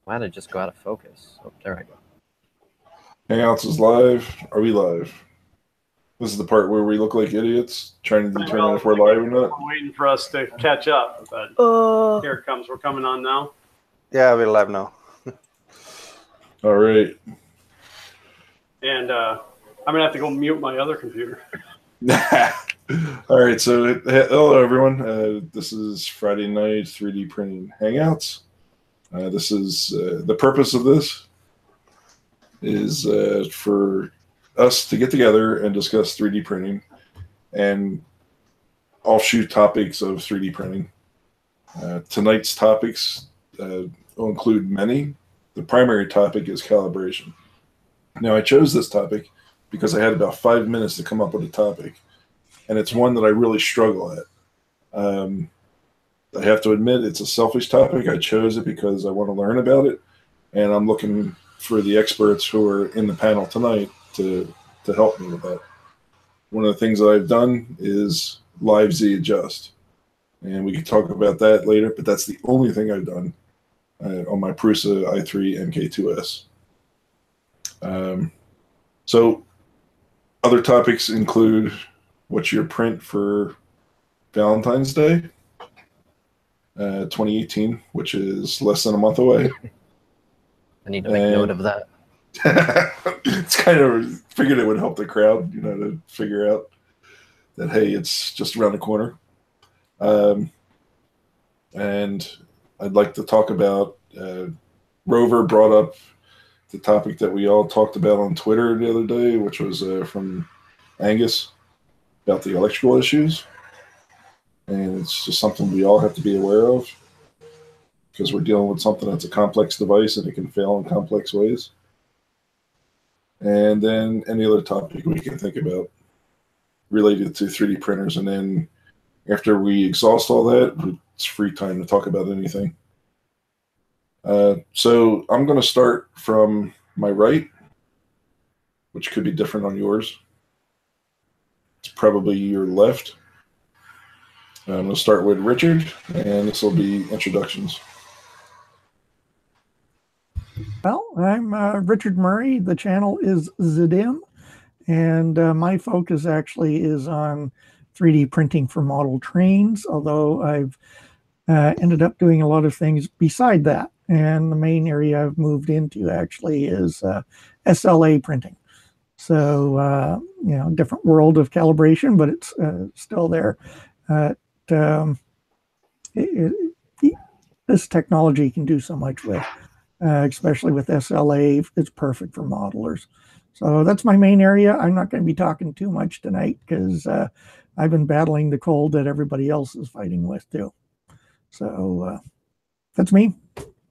Why did it just go out of focus? Oh, there I go. Hangouts is live. Are we live? This is the part where we look like idiots trying to determine if we're live or not. Waiting for us to catch up, but here it comes. We're coming on now. Yeah, we're live now. All right. And I'm going to have to go mute my other computer. All right. So, hello, everyone. This is Friday night 3D printing Hangouts. This is the purpose of this is for us to get together and discuss 3D printing and offshoot topics of 3D printing. Tonight's topics will include many. The primary topic is calibration. Now, I chose this topic because I had about 5 minutes to come up with a topic, and it's one that I really struggle at. I have to admit it's a selfish topic. I chose it because I want to learn about it, and I'm looking for the experts who are in the panel tonight to help me with that. One of the things that I've done is live Z adjust, and we can talk about that later, but that's the only thing I've done on my Prusa i3 MK2S. So other topics include what's your print for Valentine's Day 2018, which is less than a month away. I need to make note of that. It's kind of figured it would help the crowd, to figure out that, hey, it's just around the corner. And I'd like to talk about, Rover brought up the topic that we all talked about on Twitter the other day, which was from Angus about the electrical issues. And it's just something we all have to be aware of because we're dealing with something that's a complex device and it can fail in complex ways. And then any other topic we can think about related to 3D printers. And then after we exhaust all that, it's free time to talk about anything. So I'm going to start from my right, which could be different on yours. It's probably your left. I'm going to start with Richard, and this will be introductions. Well, I'm Richard Murray. The channel is ZDim, and my focus actually is on 3D printing for model trains, although I've ended up doing a lot of things beside that. And the main area I've moved into actually is SLA printing. So, different world of calibration, but it's still there. This technology can do so much with, especially with SLA. It's perfect for modelers. So that's my main area. I'm not going to be talking too much tonight because I've been battling the cold that everybody else is fighting with too. So that's me.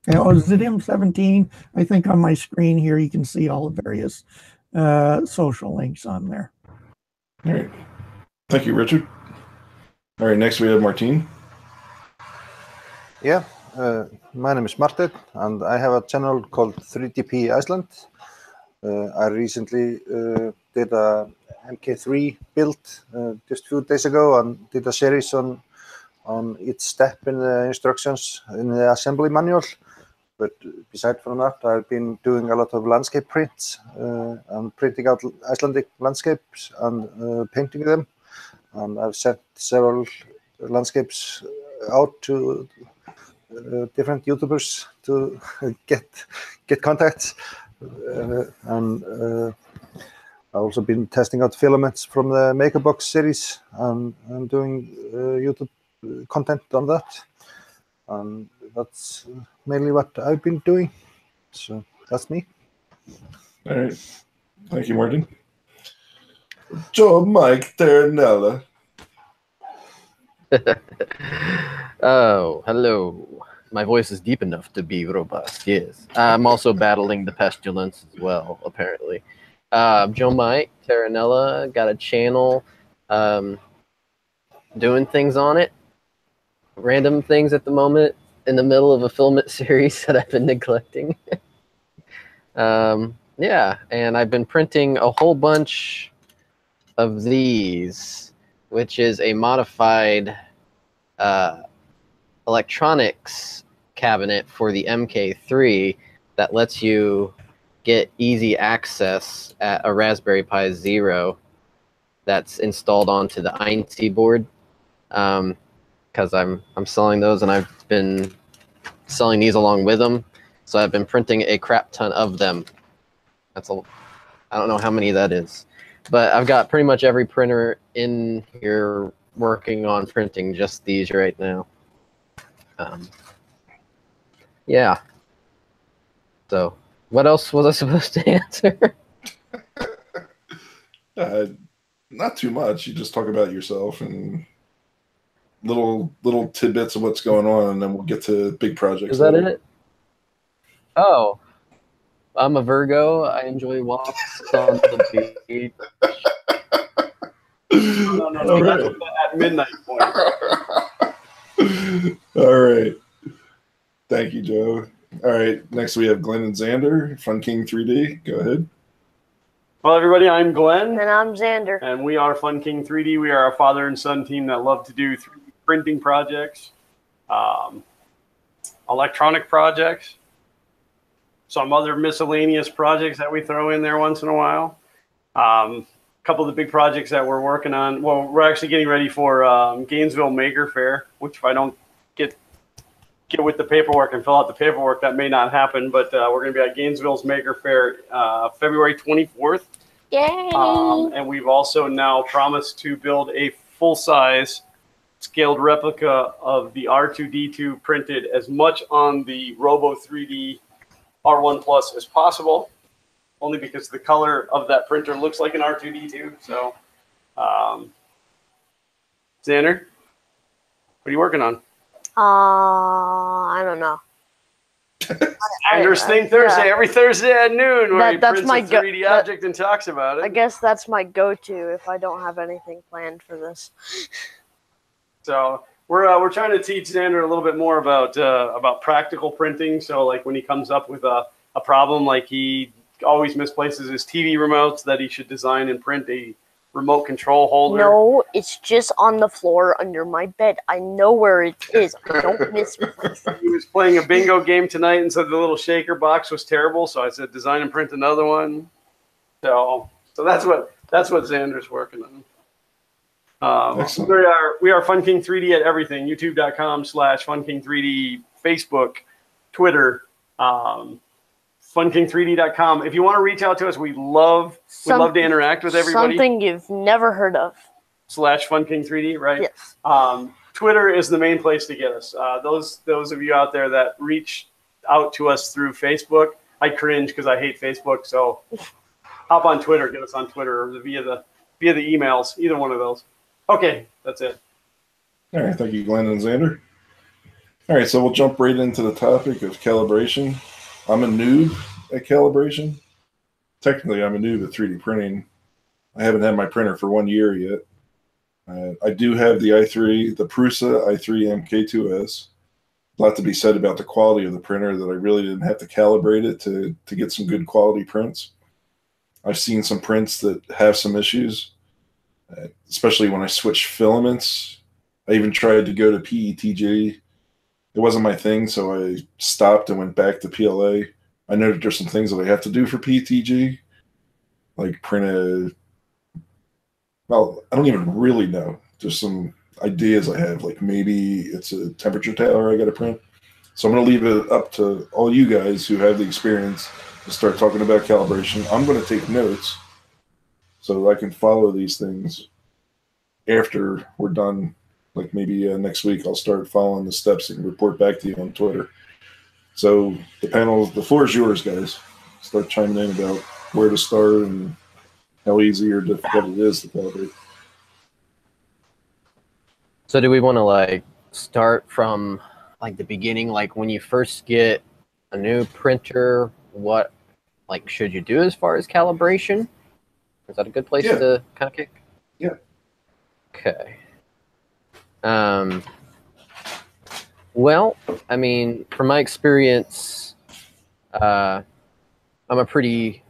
ZDim 17. I think on my screen here you can see all the various social links on there. All right. Thank you, Richard. All right, next we have Martin. Yeah, my name is Martin, and I have a channel called 3DP Iceland. I recently did a MK3 build just a few days ago and did a series on each step in the instructions in the assembly manual. But besides from that, I've been doing a lot of landscape prints and printing out Icelandic landscapes and painting them. And I've sent several landscapes out to different YouTubers to get contacts. And I've also been testing out filaments from the MakerBox series and doing YouTube content on that. And that's mainly what I've been doing. So that's me. All right. Thank you, Martin. Joe Mike Terranella. Oh, hello. My voice is deep enough to be robust, yes. I'm also battling the pestilence as well, apparently. Joe Mike Terranella, got a channel doing things on it. Random things at the moment in the middle of a filament series that I've been neglecting. Yeah, and I've been printing a whole bunch of these, which is a modified electronics cabinet for the MK3 that lets you get easy access at a Raspberry Pi Zero that's installed onto the INC board. Because I'm selling those, and I've been selling these along with them. So I've been printing a crap ton of them. I don't know how many that is, but I've got pretty much every printer in here working on printing just these right now. Yeah. So what else was I supposed to answer? Not too much. You just talk about yourself and little tidbits of what's going on, and then we'll get to big projects. Is that it? Oh, I'm a Virgo. I enjoy walks on the beach. No, that's at midnight point. All right. Thank you, Joe. All right. Next, we have Glenn and Xander, Fun King 3D. Go ahead. Well, everybody, I'm Glenn. And I'm Xander. And we are Fun King 3D. We are a father and son team that love to do 3D printing projects, electronic projects, some other miscellaneous projects that we throw in there once in a while. A couple of the big projects that we're working on. Well, we're actually getting ready for Gainesville Maker Faire, which if I don't get with the paperwork and fill out the paperwork, that may not happen. But we're going to be at Gainesville's Maker Faire February 24th. Yay! And we've also now promised to build a full-size scaled replica of the R2D2 printed as much on the Robo 3D R1 Plus as possible, only because the color of that printer looks like an R2D2. So, Xander, what are you working on? I don't know. Xander's Thing Thursday, every Thursday at noon, where he that's prints my a 3D object and talks about it. I guess that's my go-to if I don't have anything planned for this. So we're trying to teach Xander a little bit more about practical printing. So like when he comes up with a problem, like he always misplaces his TV remotes, that he should design and print a remote control holder. No, it's just on the floor under my bed. I know where it is. I don't misplace it. He was playing a bingo game tonight and said the little shaker box was terrible. So I said design and print another one. So that's what Xander's working on. We are Fun King 3D at everything. YouTube.com/FunKing3D, Facebook, Twitter, FunKing3D.com. If you want to reach out to us, we'd love to interact with everybody. Something you've never heard of. /FunKing3D, right? Yes. Twitter is the main place to get us. Those of you out there that reach out to us through Facebook, I cringe because I hate Facebook. So hop on Twitter, get us on Twitter, or via the emails, either one of those. Okay, that's it. All right, thank you, Glenn and Xander. All right, so we'll jump right into the topic of calibration. I'm a noob at calibration. Technically, I'm a noob at 3D printing. I haven't had my printer for 1 year yet. I do have the Prusa i3 MK2S. A lot to be said about the quality of the printer, that I really didn't have to calibrate it to get some good quality prints. I've seen some prints that have some issues, especially when I switched filaments. I even tried to go to PETG. It wasn't my thing, so I stopped and went back to PLA. I noted there's some things that I have to do for PETG, like print well, I don't even really know. There's some ideas I have, like maybe it's a temperature tower I got to print. So I'm going to leave it up to all you guys who have the experience to start talking about calibration. I'm going to take notes so I can follow these things after we're done. Like maybe next week I'll start following the steps and report back to you on Twitter. So the floor is yours, guys. Start chiming in about where to start and how easy or difficult it is to calibrate. So do we want to like start from like the beginning, like when you first get a new printer, what like should you do as far as calibration? Is that a good place to kind of kick? Yeah. Okay. Well, I mean, from my experience, I'm a pretty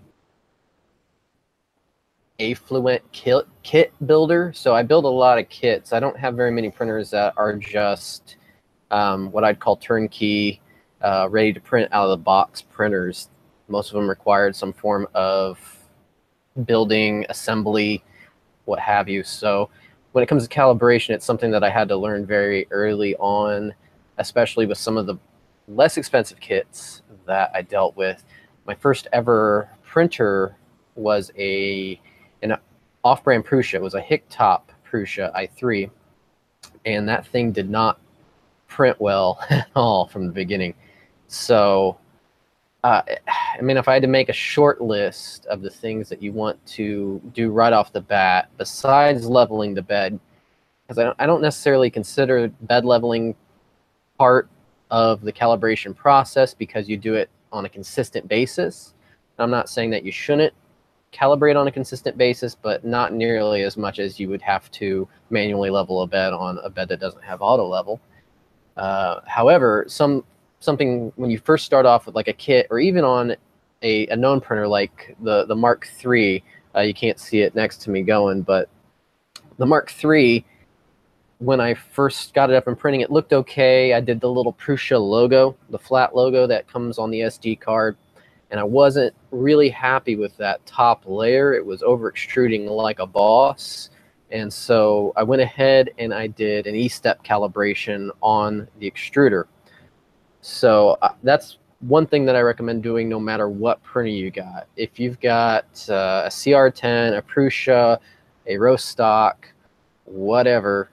affluent kit builder, so I build a lot of kits. I don't have very many printers that are just what I'd call turnkey. ready to print out of the box printers. Most of them required some form of building, assembly, what have you. So when it comes to calibration, it's something that I had to learn very early on, especially with some of the less expensive kits that I dealt with. My first ever printer was an off-brand Prusa. It was a Hicktop Prusa i3, and that thing did not print well at all from the beginning. So I mean, if I had to make a short list of the things that you want to do right off the bat, besides leveling the bed, because I don't necessarily consider bed leveling part of the calibration process because you do it on a consistent basis. I'm not saying that you shouldn't calibrate on a consistent basis, but not nearly as much as you would have to manually level a bed on a bed that doesn't have auto level. However, something when you first start off with like a kit, or even on a known printer like the Mark III, you can't see it next to me going, but the Mark III, when I first got it up and printing, it looked okay. I did the little Prusa logo, the flat logo that comes on the SD card, and I wasn't really happy with that top layer. It was over extruding like a boss. And so I went ahead and I did an E-step calibration on the extruder. So that's one thing that I recommend doing no matter what printer you got. If you've got a CR10, a Prusa, a roast stock, whatever,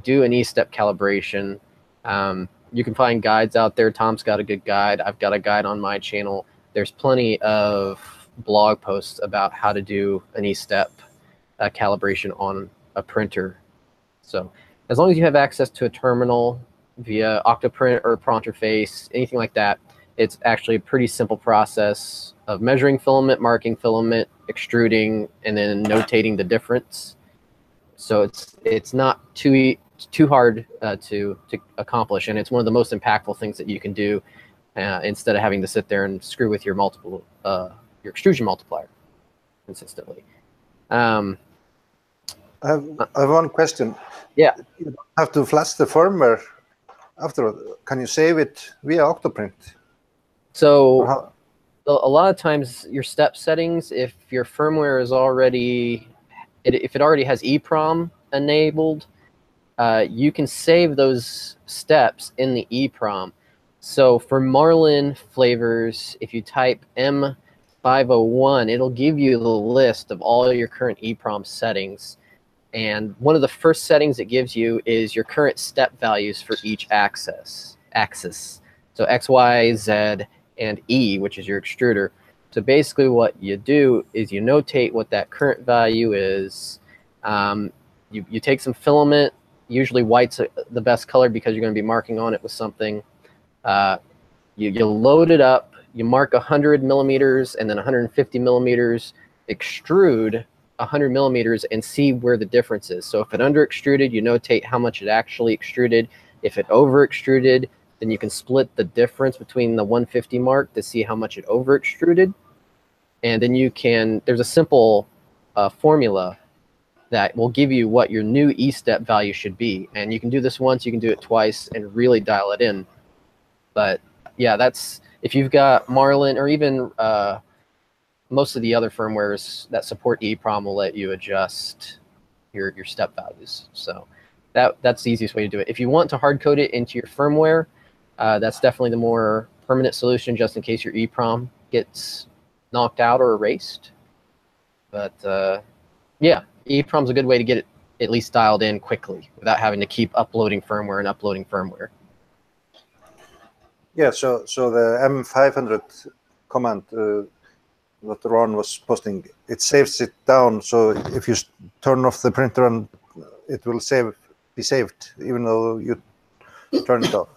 do an E-step calibration. You can find guides out there. Tom's got a good guide. I've got a guide on my channel. There's plenty of blog posts about how to do an E-step calibration on a printer. So as long as you have access to a terminal via Octoprint or Pronterface, anything like that, it's actually a pretty simple process of measuring filament, marking filament, extruding, and then notating the difference. So it's not too hard to accomplish, and it's one of the most impactful things that you can do instead of having to sit there and screw with your your extrusion multiplier consistently. I have one question. Yeah. You don't have to flash the firmware afterward. Can you save it via Octoprint? So a lot of times your step settings, if your firmware is already, if it already has EEPROM enabled, you can save those steps in the EEPROM. So for Marlin flavors, if you type M501, it'll give you the list of all your current EEPROM settings. And one of the first settings it gives you is your current step values for each axis. So X, Y, Z, and E, which is your extruder. So basically what you do is you notate what that current value is. You take some filament, usually white's the best color because you're going to be marking on it with something. You load it up, you mark 100 millimeters and then 150 millimeters, extrude 100 millimeters and see where the difference is. So if it under extruded, you notate how much it actually extruded. If it over extruded, then you can split the difference between the 150 mark to see how much it over extruded. And then you can, there's a simple formula that will give you what your new E-step value should be. And you can do this once, you can do it twice and really dial it in. But yeah, that's, if you've got Marlin or even most of the other firmwares that support EEPROM will let you adjust your step values. So that's the easiest way to do it. If you want to hard code it into your firmware, that's definitely the more permanent solution, just in case your EEPROM gets knocked out or erased. But yeah, EEPROM is a good way to get it at least dialed in quickly without having to keep uploading firmware and uploading firmware. Yeah, so the M500 command that Ron was posting, it saves it down. So if you turn off the printer, and it will be saved, even though you turn it off.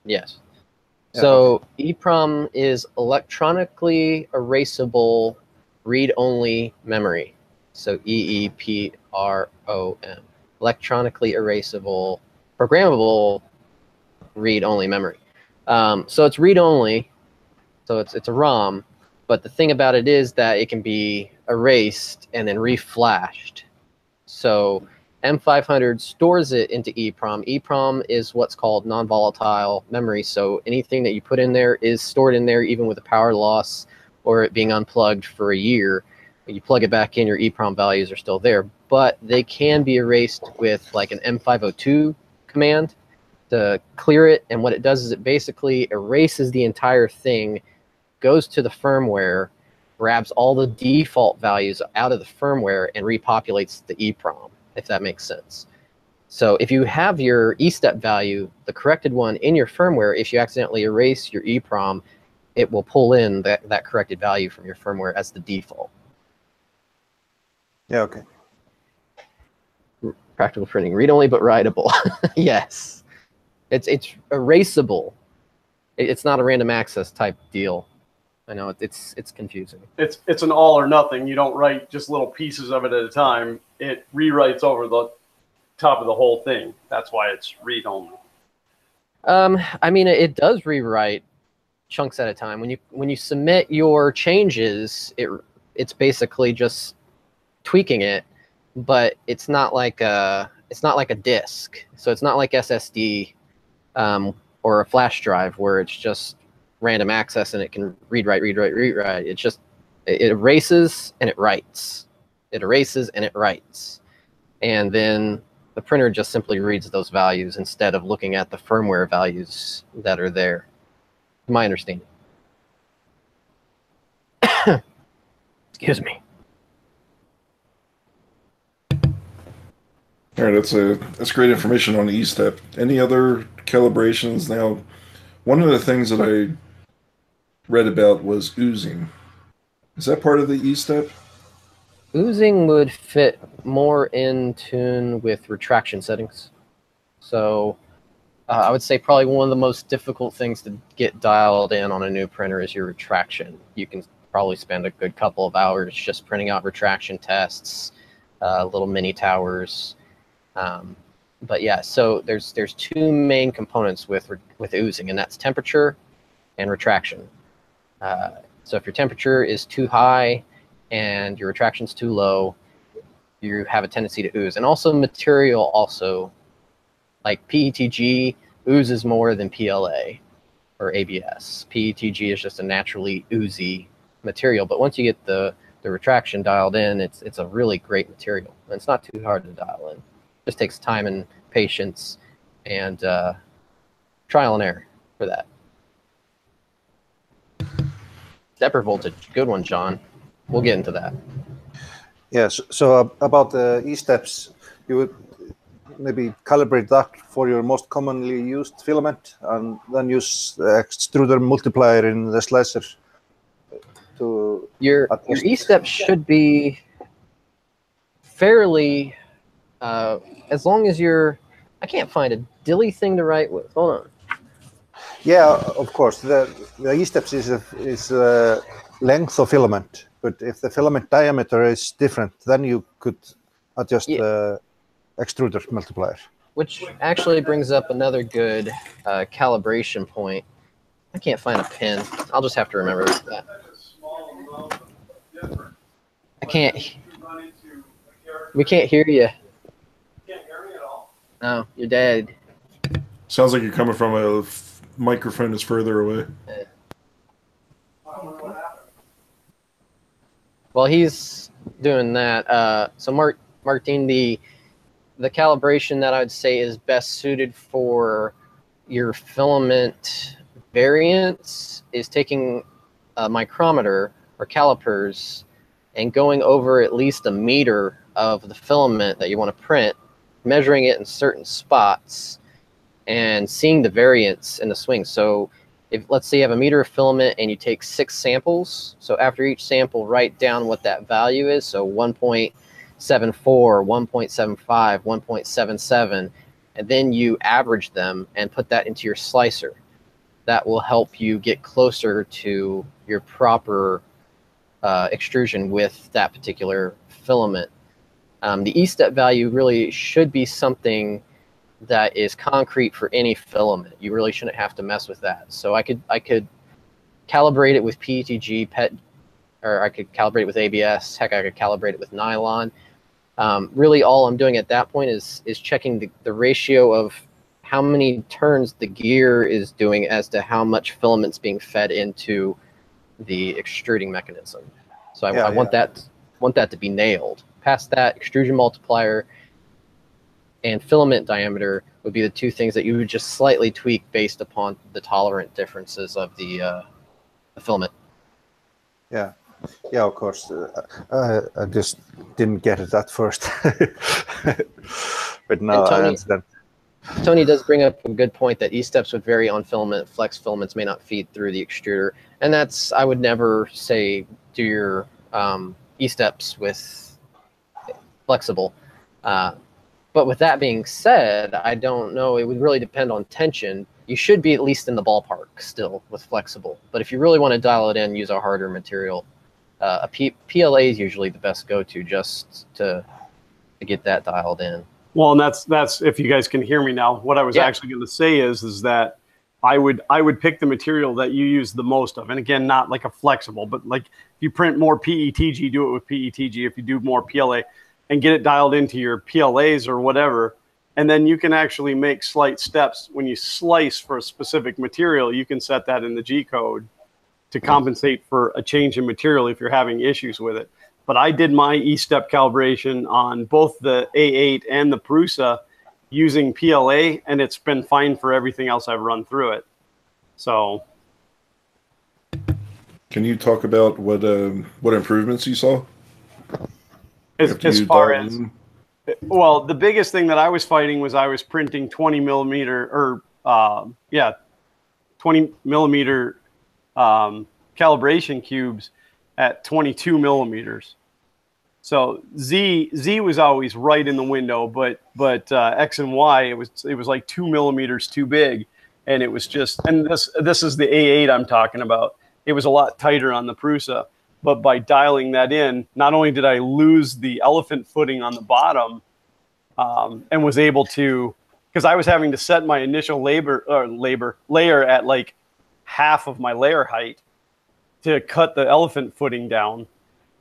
Yes. Yeah, so okay. EEPROM is electronically erasable read-only memory. So EEPROM, electronically erasable, programmable read-only memory. So it's read-only, so it's a ROM, but the thing about it is that it can be erased and then reflashed. So M500 stores it into EEPROM. EEPROM is what's called non-volatile memory, so anything that you put in there is stored in there even with a power loss or it being unplugged for a year. When you plug it back in, your EEPROM values are still there, but they can be erased with like an M502 command to clear it, and what it does is it basically erases the entire thing, goes to the firmware, grabs all the default values out of the firmware, and repopulates the EEPROM, if that makes sense. So if you have your E-step value, the corrected one, in your firmware, if you accidentally erase your EEPROM, it will pull in that corrected value from your firmware as the default. Yeah, okay. Practical printing, read-only but writable. Yes. It's erasable. It's not a random access type deal. I know it's confusing. It's an all or nothing. You don't write just little pieces of it at a time. It rewrites over the top of the whole thing. That's why it's read only. I mean, it does rewrite chunks at a time. When you submit your changes, it's basically just tweaking it, but it's not like a disk. So it's not like SSD or a flash drive where it's just random access and it can read, write. It's just, it erases and it writes. It erases and it writes. And then the printer just simply reads those values instead of looking at the firmware values that are there. My understanding. Excuse me. All right, that's great information on the E-step. Any other calibrations? Now, one of the things that I read about was oozing. Is that part of the E-step? Oozing would fit more in tune with retraction settings. So I would say probably one of the most difficult things to get dialed in on a new printer is your retraction. You can probably spend a good couple of hours just printing out retraction tests, little mini towers. But yeah, so there's two main components with oozing, and that's temperature and retraction. So if your temperature is too high and your retraction's too low, you have a tendency to ooze. And also material also, like PETG oozes more than PLA or ABS. PETG is just a naturally oozy material, but once you get the retraction dialed in, it's a really great material. And it's not too hard to dial in. It just takes time and patience and trial and error for that. Stepper voltage, good one, John. We'll get into that. Yes. So about the E-steps, you would maybe calibrate that for your most commonly used filament, and then use the extruder multiplier in the slicer to your E-step should be fairly, as long as you're. I can't find a dilly thing to write with. Hold on. Yeah, of course. The E-steps is length of filament, but if the filament diameter is different, then you could adjust the extruder multiplier. Which actually brings up another good calibration point. I can't find a pin. I'll just have to remember that. I can't. We can't hear you. Can't hear me at all. No, you're dead. Sounds like you're coming from a microphone that's further away. Well, he's doing that. So Martin, the calibration that I would say is best suited for your filament variants is taking a micrometer or calipers and going over at least a meter of the filament that you want to print, measuring it in certain spots, and seeing the variance in the swing. So if, let's say you have a meter of filament and you take 6 samples, so after each sample, write down what that value is. So 1.74, 1.75, 1.77, and then you average them and put that into your slicer. That will help you get closer to your proper extrusion with that particular filament. The E-step value really should be something that is concrete for any filament. You really shouldn't have to mess with that. So I could calibrate it with PETG, PET, or I could calibrate it with ABS. Heck, I could calibrate it with nylon. Really, all I'm doing at that point is checking the ratio of how many turns the gear is doing as to how much filament's being fed into the extruding mechanism. So I want that to be nailed. Past that, extrusion multiplier and filament diameter would be the two things that you would just slightly tweak based upon the tolerant differences of the filament. Yeah, yeah, of course. I just didn't get it at first, but now I understand. Tony does bring up a good point that E-steps would vary on filament. Flex filaments may not feed through the extruder, and that's, I would never say do your E-steps with flexible. But with that being said, I don't know. It would really depend on tension. You should be at least in the ballpark still with flexible. But if you really want to dial it in, use a harder material. PLA is usually the best go-to just to get that dialed in. Well, and that's if you guys can hear me now. What I was actually going to say is that I would pick the material that you use the most of, and again, not like a flexible, but like if you print more PETG, do it with PETG. If you do more PLA, and get it dialed into your PLAs or whatever, and then you can actually make slight steps when you slice for a specific material. You can set that in the G code to compensate for a change in material if you're having issues with it. But I did my E-step calibration on both the A8 and the Prusa using PLA, and it's been fine for everything else I've run through it. So, can you talk about what improvements you saw? As far as, well, the biggest thing that I was fighting was I was printing 20 millimeter or 20 millimeter calibration cubes at 22 millimeters. So Z was always right in the window, but X and Y, it was like 2 millimeters too big, and it was just, and this is the A8 I'm talking about. It was a lot tighter on the Prusa, but by dialing that in, not only did I lose the elephant footing on the bottom, and was able to, because I was having to set my initial layer at like half of my layer height to cut the elephant footing down.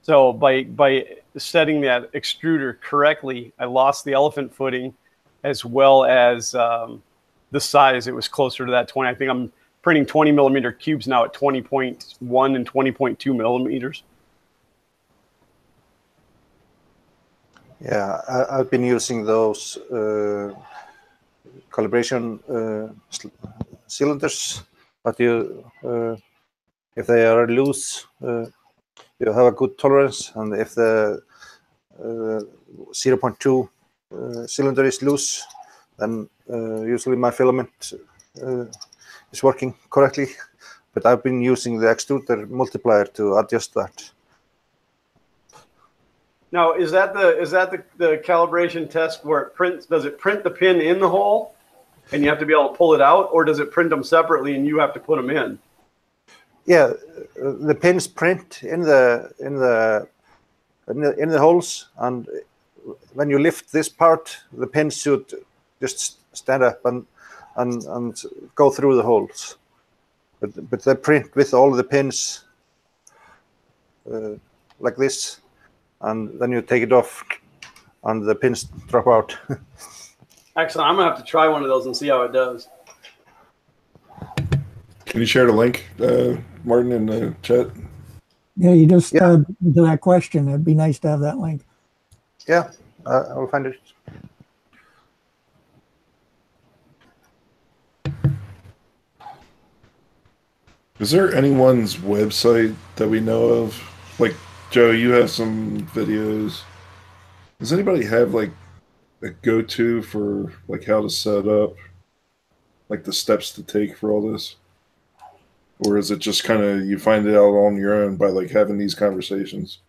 So by setting that extruder correctly, I lost the elephant footing as well as the size. It was closer to that 20. I think I'm printing 20 millimeter cubes now at 20.1 and 20.2 millimeters. Yeah, I've been using those calibration cylinders, but if they are loose, you have a good tolerance, and if the 0.2 cylinder is loose, then usually my filament is working correctly. But I've been using the extruder multiplier to adjust that. Now, is that the calibration test where it prints? Does it print the pin in the hole, and you have to be able to pull it out, or does it print them separately and you have to put them in? Yeah, the pins print in the holes, and when you lift this part, the pins should just stand up and go through the holes. But they print with all the pins like this, and then you take it off, and the pins drop out. Excellent. I'm gonna have to try one of those and see how it does. Can you share the link, Martin, in the chat? Yeah, you just to that question. It'd be nice to have that link. Yeah, I'll find it. Is there anyone's website that we know of? Like, Joe, you have some videos. Does anybody have like a go-to for like how to set up, like the steps to take for all this? Or is it just kind of you find it out on your own by like having these conversations?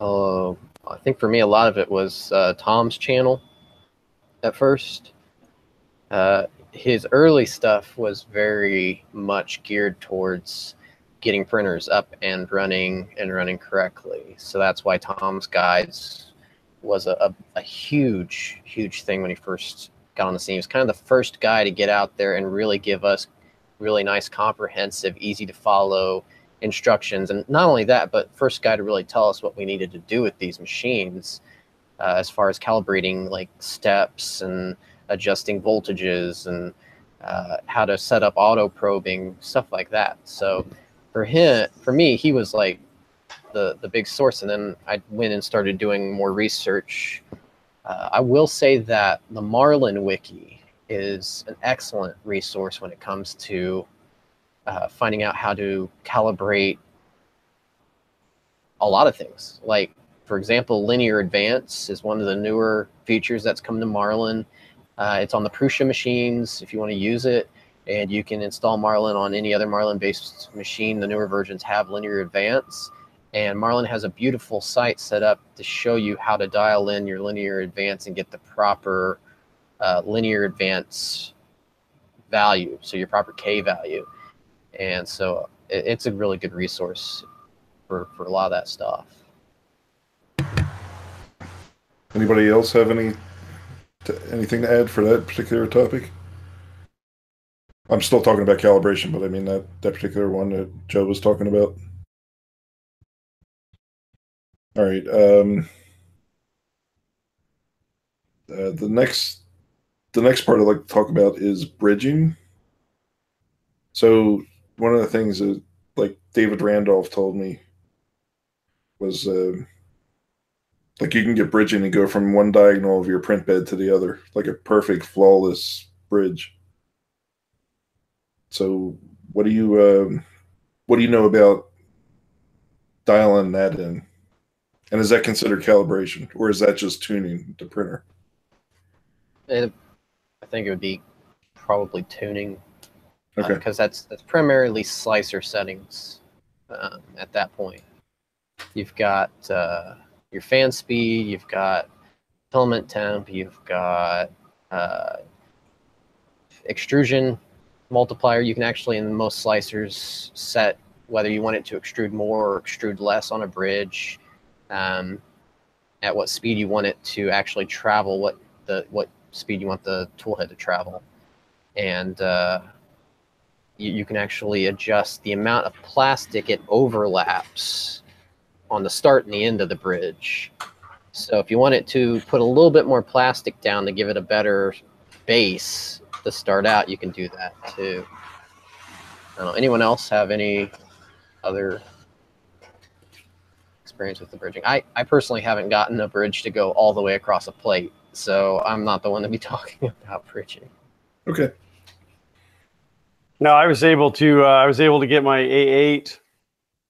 I think for me, a lot of it was Tom's channel at first. His early stuff was very much geared towards getting printers up and running correctly. So that's why Tom's guides was a huge, huge thing when he first got on the scene. He was kind of the first guy to get out there and really give us really nice, comprehensive, easy to follow instructions. And not only that, but first guy to really tell us what we needed to do with these machines. as far as calibrating like steps and adjusting voltages and how to set up auto probing, stuff like that. So for me, he was like the big source. And then I went and started doing more research. I will say that the Marlin Wiki is an excellent resource when it comes to finding out how to calibrate a lot of things. Like, for example, linear advance is one of the newer features that's come to Marlin. It's on the Prusa machines if you want to use it, and you can install Marlin on any other Marlin-based machine. The newer versions have linear advance, and Marlin has a beautiful site set up to show you how to dial in your linear advance and get the proper linear advance value, so your proper K value. And so it's a really good resource for a lot of that stuff. Anybody else have anything to add for that particular topic? I'm still talking about calibration, but I mean that particular one that Joe was talking about. All right. The next part I'd like to talk about is bridging. So one of the things that, like David Randolph told me, was like you can get bridging and go from one diagonal of your print bed to the other, like a perfect, flawless bridge. So what do you know about dialing that in? And is that considered calibration, or is that just tuning the printer? I think it would be probably tuning, okay, because that's primarily slicer settings. At that point, you've got your fan speed, you've got filament temp, you've got extrusion multiplier. You can actually, in most slicers, set whether you want it to extrude more or extrude less on a bridge, at what speed you want it to actually travel, what speed you want the tool head to travel. And you can actually adjust the amount of plastic it overlaps on the start and the end of the bridge. So if you want it to put a little bit more plastic down to give it a better base to start out, you can do that too. I don't know, anyone else have any other experience with the bridging? I personally haven't gotten a bridge to go all the way across a plate, so I'm not the one to be talking about bridging. Okay. No, I was able to get my A8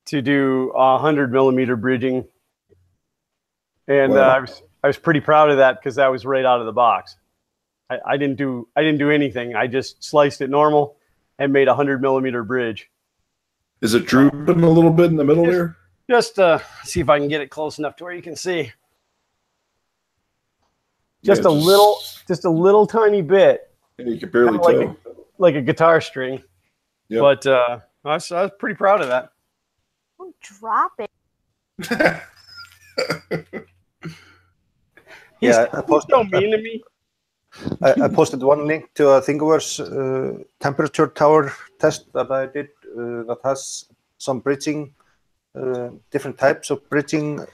to do 100 millimeter bridging, and wow. I was pretty proud of that because that was right out of the box. I didn't do anything. I just sliced it normal and made a 100 millimeter bridge. Is it drooping a little bit in the middle there? Just see if I can get it close enough to where you can see. Just a little tiny bit. Yeah, you can barely tell. Like a guitar string. Yep. But I was pretty proud of that. Don't drop it. Yeah, He's so mean to me. I posted one link to a Thingiverse temperature tower test that I did that has some bridging, different types of bridging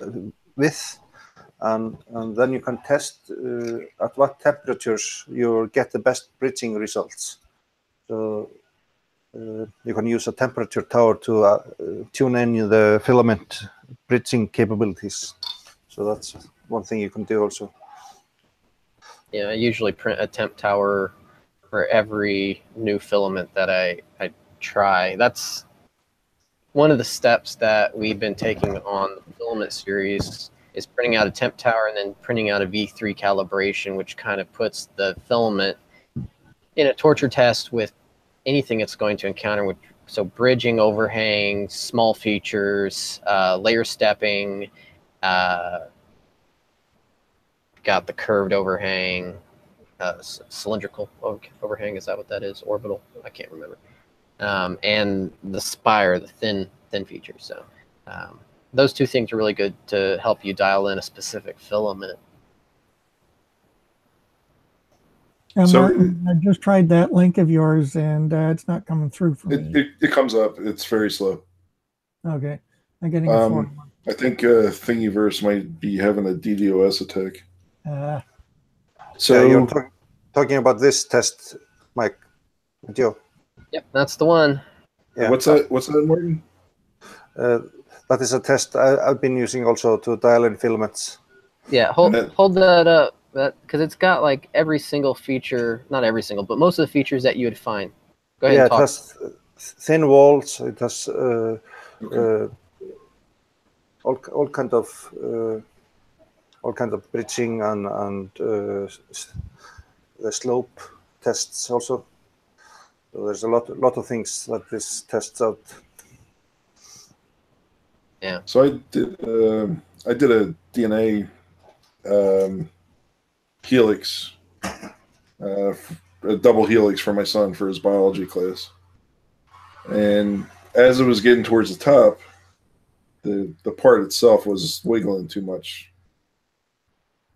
width, and then you can test at what temperatures you get the best bridging results. So you can use a temperature tower to tune in the filament bridging capabilities. So that's one thing you can do also. Yeah, I usually print a temp tower for every new filament that I try. That's one of the steps that we've been taking on the Filament series, is printing out a temp tower and then printing out a V3 calibration, which kind of puts the filament in a torture test with anything it's going to encounter. With, so bridging, overhangs, small features, layer stepping, got the curved overhang, cylindrical overhang, is that what that is? Orbital? I can't remember. And the spire, the thin features. So those two things are really good to help you dial in a specific filament. So, Martin, I just tried that link of yours, and it's not coming through for me. It comes up. It's very slow. Okay, I'm getting a 4. I think Thingiverse might be having a DDoS attack. So yeah, you're talking about this test, Mike. Joe. Yep, that's the one. Yeah. what's that? What's that, Martin? That is a test I've been using also to dial in filaments. Yeah, hold that up, because it's got like every single feature, not every single, but most of the features that you would find. Go ahead Yeah, and talk. it has thin walls. It has all kind of bridging and the slope tests also. So there's a lot of things that this tests out. Yeah. So I did a DNA helix, a double helix for my son for his biology class. And as it was getting towards the top, the part itself was wiggling too much.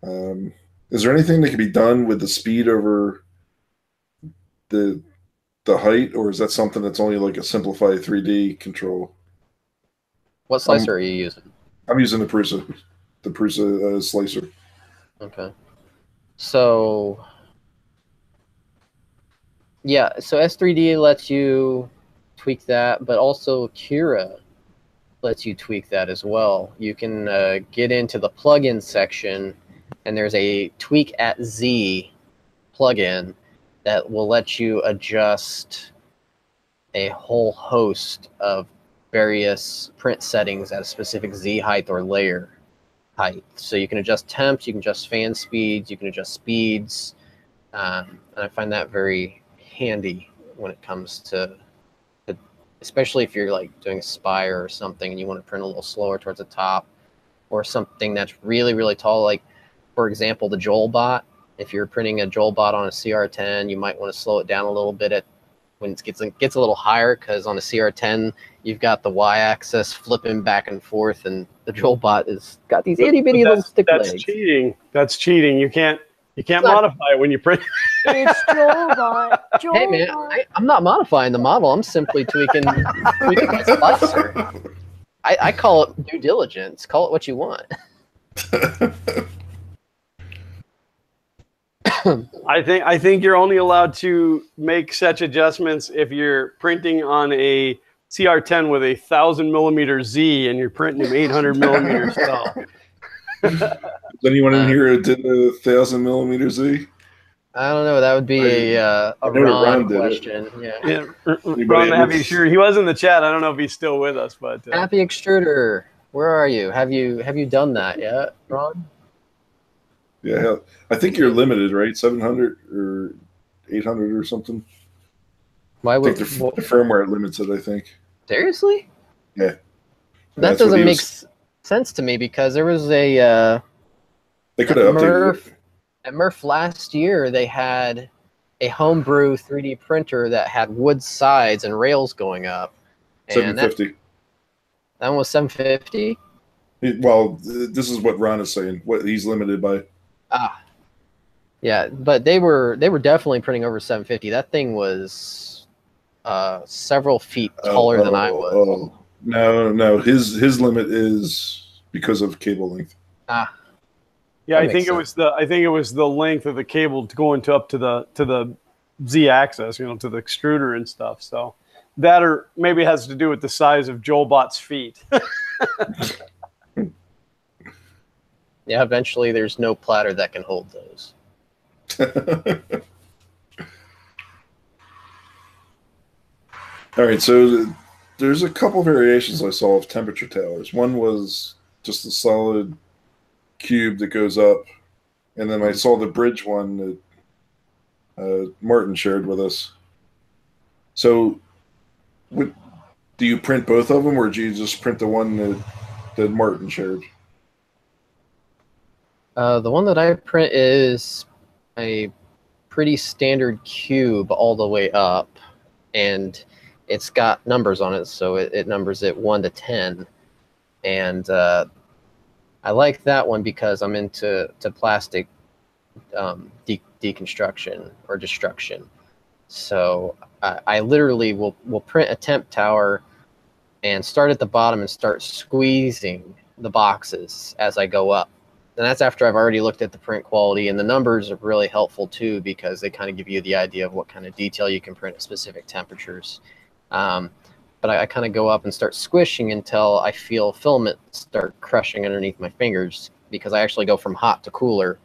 Is there anything that can be done with the speed over the height, or is that something that's only like a simplified 3D control? What slicer are you using? I'm using the Prusa slicer. Okay. So, yeah, so S3D lets you tweak that, but also Cura lets you tweak that as well. You can get into the plugin section, and there's a tweak at Z plugin that will let you adjust a whole host of various print settings at a specific Z height or layer height. So you can adjust temps, you can adjust fan speeds, you can adjust speeds, and I find that very handy when it comes to especially if you're like doing a spire or something and you want to print a little slower towards the top, or something that's really, really tall. Like, for example, the Joel bot. If you're printing a Joel bot on a CR10, you might want to slow it down a little bit when it gets a little higher, because on a CR10, you've got the Y-axis flipping back and forth, and the Joel bot has got these itty-bitty little stick legs. That's cheating. That's cheating. You can't modify it when you print. It's Joel. Hey man, I'm not modifying the model. I'm simply tweaking my slicer. I call it due diligence. Call it what you want. I think you're only allowed to make such adjustments if you're printing on a CR10 with 1,000mm Z and you're printing an 800mm cell. Does anyone in here did a 1,000mm Z? I don't know. That would be a Ron question. Yeah. Ron, happy sure he was in the chat. I don't know if he's still with us, but Happy Extruder, where are you? Have you done that yet, Ron? Yeah, I think you're limited, right? 700 or 800 or something. Why would the firmware limits it? I think. Seriously? Yeah. That doesn't make sense to me, because there was a. They could have updated it. At Murph last year, they had a homebrew 3D printer that had wood sides and rails going up. 750. That one was 750? Well, this is what Ron is saying. What he's limited by. Yeah, but they were definitely printing over 750. That thing was several feet taller than I was. No. His limit is because of cable length. Yeah, I think it was the length of the cable going up to the Z axis, to the extruder and stuff. So that, or maybe it has to do with the size of JoelBot's feet. Yeah, eventually there's no platter that can hold those. All right, so there's a couple variations I saw of temperature towers. One was just a solid cube that goes up, and then I saw the bridge one that Martin shared with us. So do you print both of them, or do you just print the one that Martin shared? The one that I print is a pretty standard cube all the way up, and it's got numbers on it, so it numbers it 1 to 10. And I like that one because I'm into plastic deconstruction or destruction. So I literally will print a temp tower and start at the bottom and start squeezing the boxes as I go up. And that's after I've already looked at the print quality, and the numbers are really helpful too because they kind of give you the idea of what kind of detail you can print at specific temperatures. But I kind of go up and start squishing until I feel filament start crushing underneath my fingers because I actually go from hot to cooler.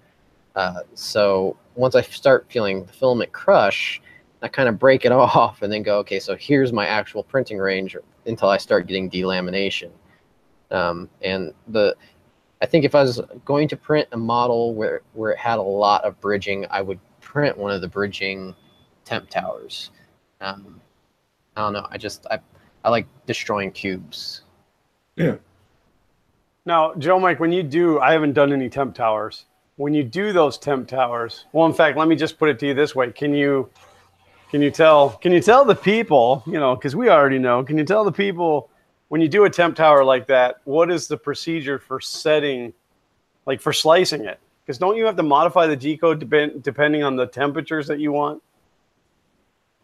So once I start feeling the filament crush, I kind of break it off and then go, okay, so here's my actual printing range until I start getting delamination. And I think if I was going to print a model where it had a lot of bridging, I would print one of the bridging temp towers. I don't know. I like destroying cubes. Yeah. Now, Joe Mike, when you do, I haven't done any temp towers. When you do those temp towers, well, in fact, let me just put it to you this way. Can you tell the people, because we already know, can you tell the people when you do a temp tower like that, what is the procedure for setting, like for slicing it? Because don't you have to modify the G code depending on the temperatures that you want?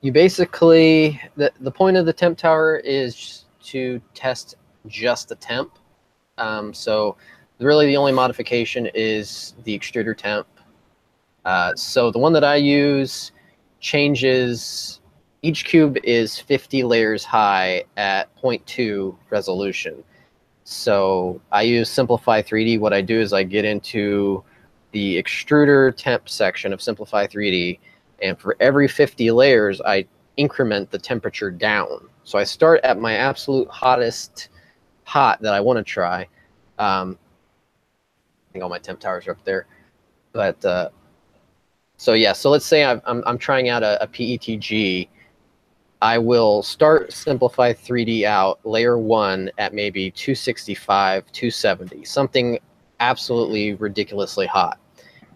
You basically, the point of the temp tower is to test just the temp. So really the only modification is the extruder temp. So the one that I use changes, each cube is 50 layers high at 0.2 resolution. So I use Simplify 3D. What I do is I get into the extruder temp section of Simplify 3D, and for every 50 layers, I increment the temperature down. So I start at my absolute hottest hot that I want to try. I think all my temp towers are up there. But so yeah, so let's say I'm trying out a PETG. I will start Simplify 3D out layer 1 at maybe 265, 270, something absolutely ridiculously hot.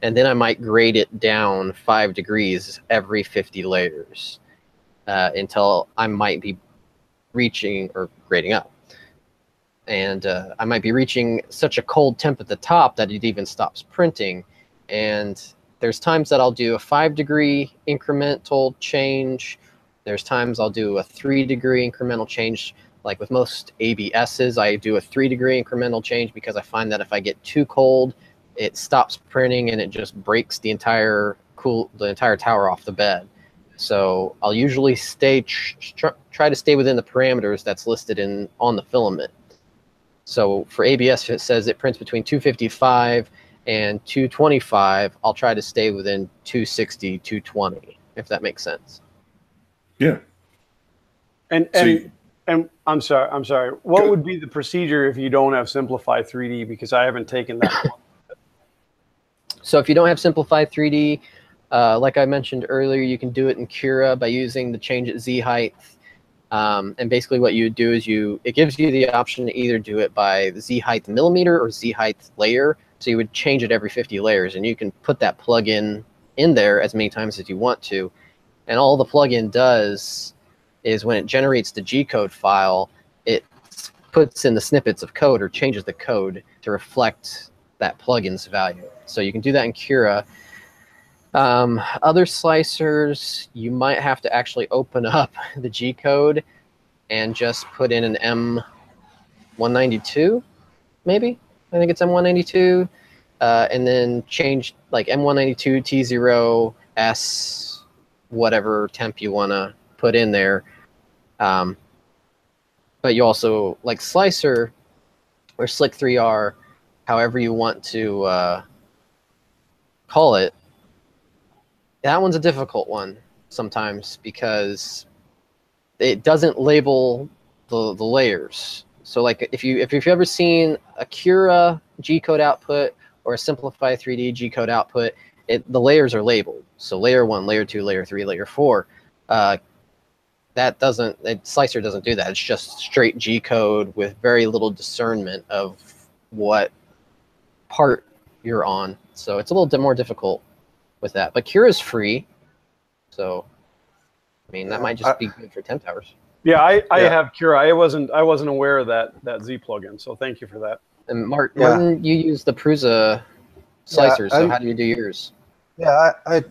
And then I might grade it down 5 degrees every 50 layers until I might be reaching, or grading up. And I might be reaching such a cold temp at the top that it even stops printing. And there's times that I'll do a 5-degree incremental change. There's times I'll do a 3-degree incremental change. Like with most ABSs, I do a 3-degree incremental change because I find that if I get too cold, it stops printing and it just breaks the entire tower off the bed. So I'll usually try to stay within the parameters that's listed on the filament. So for ABS, it says it prints between 255 and 225. I'll try to stay within 260, 220, if that makes sense. Yeah. And I'm sorry. What would be the procedure if you don't have Simplify 3D? Because I haven't taken that one. So if you don't have Simplify 3D, like I mentioned earlier, you can do it in Cura by using the change at Z height. And basically what you would do is it gives you the option to either do it by Z height millimeter or Z height layer. So you would change it every 50 layers, and you can put that plugin in there as many times as you want to. And all the plugin does is when it generates the G-code file, it puts in the snippets of code or changes the code to reflect that plugin's value. So you can do that in Cura. Other slicers, you might have to actually open up the G-code and just put in an M192, maybe? I think it's M192. And then change like M192, T0, S, whatever temp you want to put in there. But you also, like Slicer or Slick 3R, however you want to call it, that one's a difficult one sometimes because it doesn't label the layers. So like if you've ever seen a Cura G-code output or a Simplify 3D G-code output, the layers are labeled. So layer 1, layer 2, layer 3, layer 4. Slicer doesn't do that. It's just straight G-code with very little discernment of what part you're on. So it's a little bit more difficult with that. But Cura is free. So, I mean, that might just be good for temp towers. Yeah, I have Cura. I wasn't aware of that Z plugin. So thank you for that. And Martin, you use the Prusa slicers. So how do you do yours? Yeah, I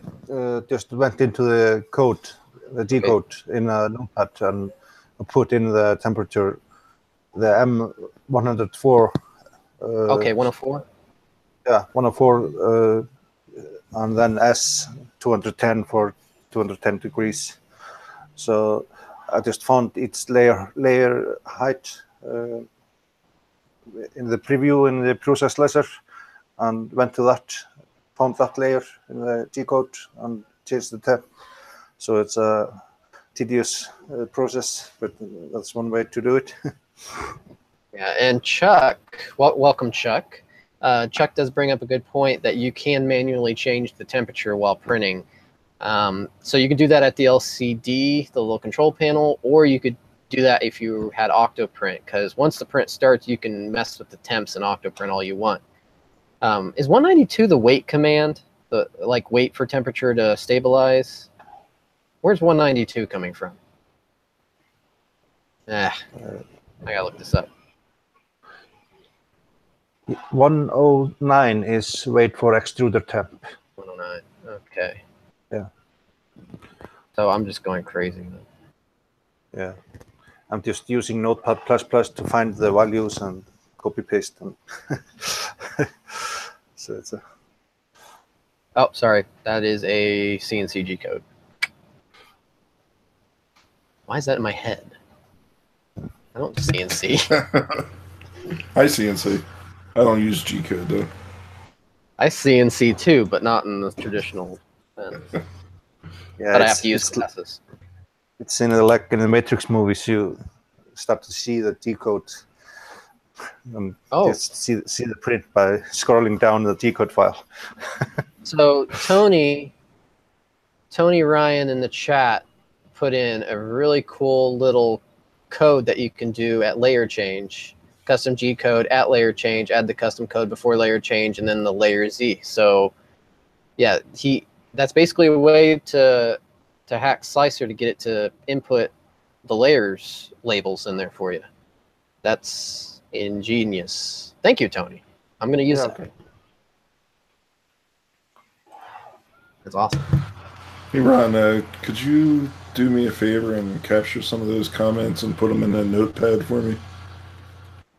just went into the code, the G code in a notepad and put in the temperature, the M104. Okay, 104. Yeah, 104, and then S 210 for 210 degrees. So I just found its layer height in the preview in the process slicer, and went to that, found that layer in the G code and changed the temp. So it's a tedious process, but that's one way to do it. Yeah, and Chuck, welcome, Chuck. Chuck does bring up a good point that you can manually change the temperature while printing. So you can do that at the LCD, the little control panel, or you could do that if you had Octoprint, because once the print starts, you can mess with the temps in Octoprint all you want. Is 192 the wait command? The like wait for temperature to stabilize? Where's 192 coming from? I gotta look this up. 109 is wait for extruder temp. 109. Okay. Yeah. So I'm just going crazy then. Yeah. I'm just using Notepad++ to find the values and copy paste them. So it's a... Oh, sorry. That is a CNC G code. Why is that in my head? I don't CNC. I CNC. I don't use G code though. I CNC too, but not in the traditional sense. Yeah, but I have to use glasses. It's in like in the Matrix movies, you start to see the G code. Just see the print by scrolling down the G code file. So Tony Ryan in the chat put in a really cool little code that you can do at layer change. Custom G code at layer change, add the custom code before layer change, and then the layer Z. So yeah, that's basically a way to hack Slicer to get it to input the layers labels in there for you. That's ingenious. Thank you, Tony. I'm going to use that. Okay. That's awesome. Hey, Ron, could you do me a favor and capture some of those comments and put them in a notepad for me?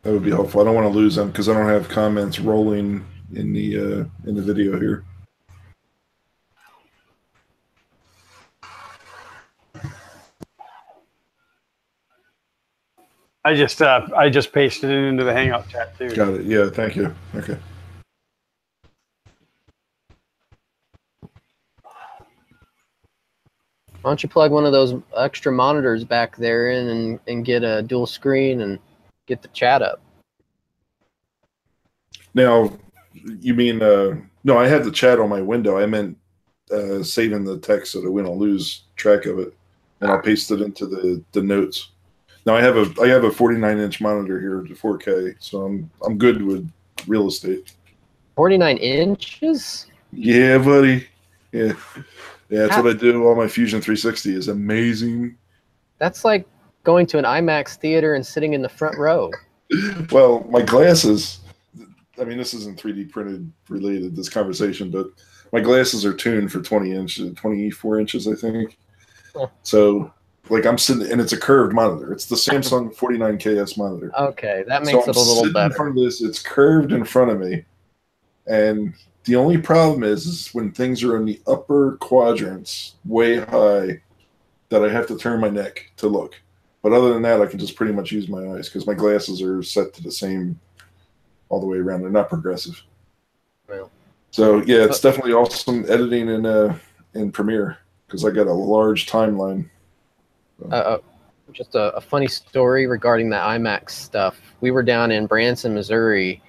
That would be helpful. I don't want to lose them because I don't have comments rolling in the video here. I just pasted it into the Hangout chat too. Got it. Yeah, thank you. Okay. Why don't you plug one of those extra monitors back there in and get a dual screen and get the chat up? Now, you mean, no, I had the chat on my window. I meant saving the text so that we don't lose track of it. And I'll paste it into the notes. Now, I have a 49-inch monitor here to 4K, so I'm good with real estate. 49 inches? Yeah, buddy. Yeah. Yeah, that's what I do. All my Fusion 360 is amazing. That's like going to an IMAX theater and sitting in the front row. Well, my glasses, I mean, this isn't 3D printed related, this conversation, but my glasses are tuned for 24 inches, I think. Huh. So, like, I'm sitting, and it's a curved monitor. It's the Samsung 49KS monitor. Okay, that makes it a little better. In front of this, it's curved in front of me, and the only problem is when things are in the upper quadrants, way high, that I have to turn my neck to look. But other than that, I can just pretty much use my eyes because my glasses are set to the same all the way around. They're not progressive. Well, so yeah, it's definitely awesome editing in Premiere because I got a large timeline. So. Just a funny story regarding the IMAX stuff. We were down in Branson, Missouri,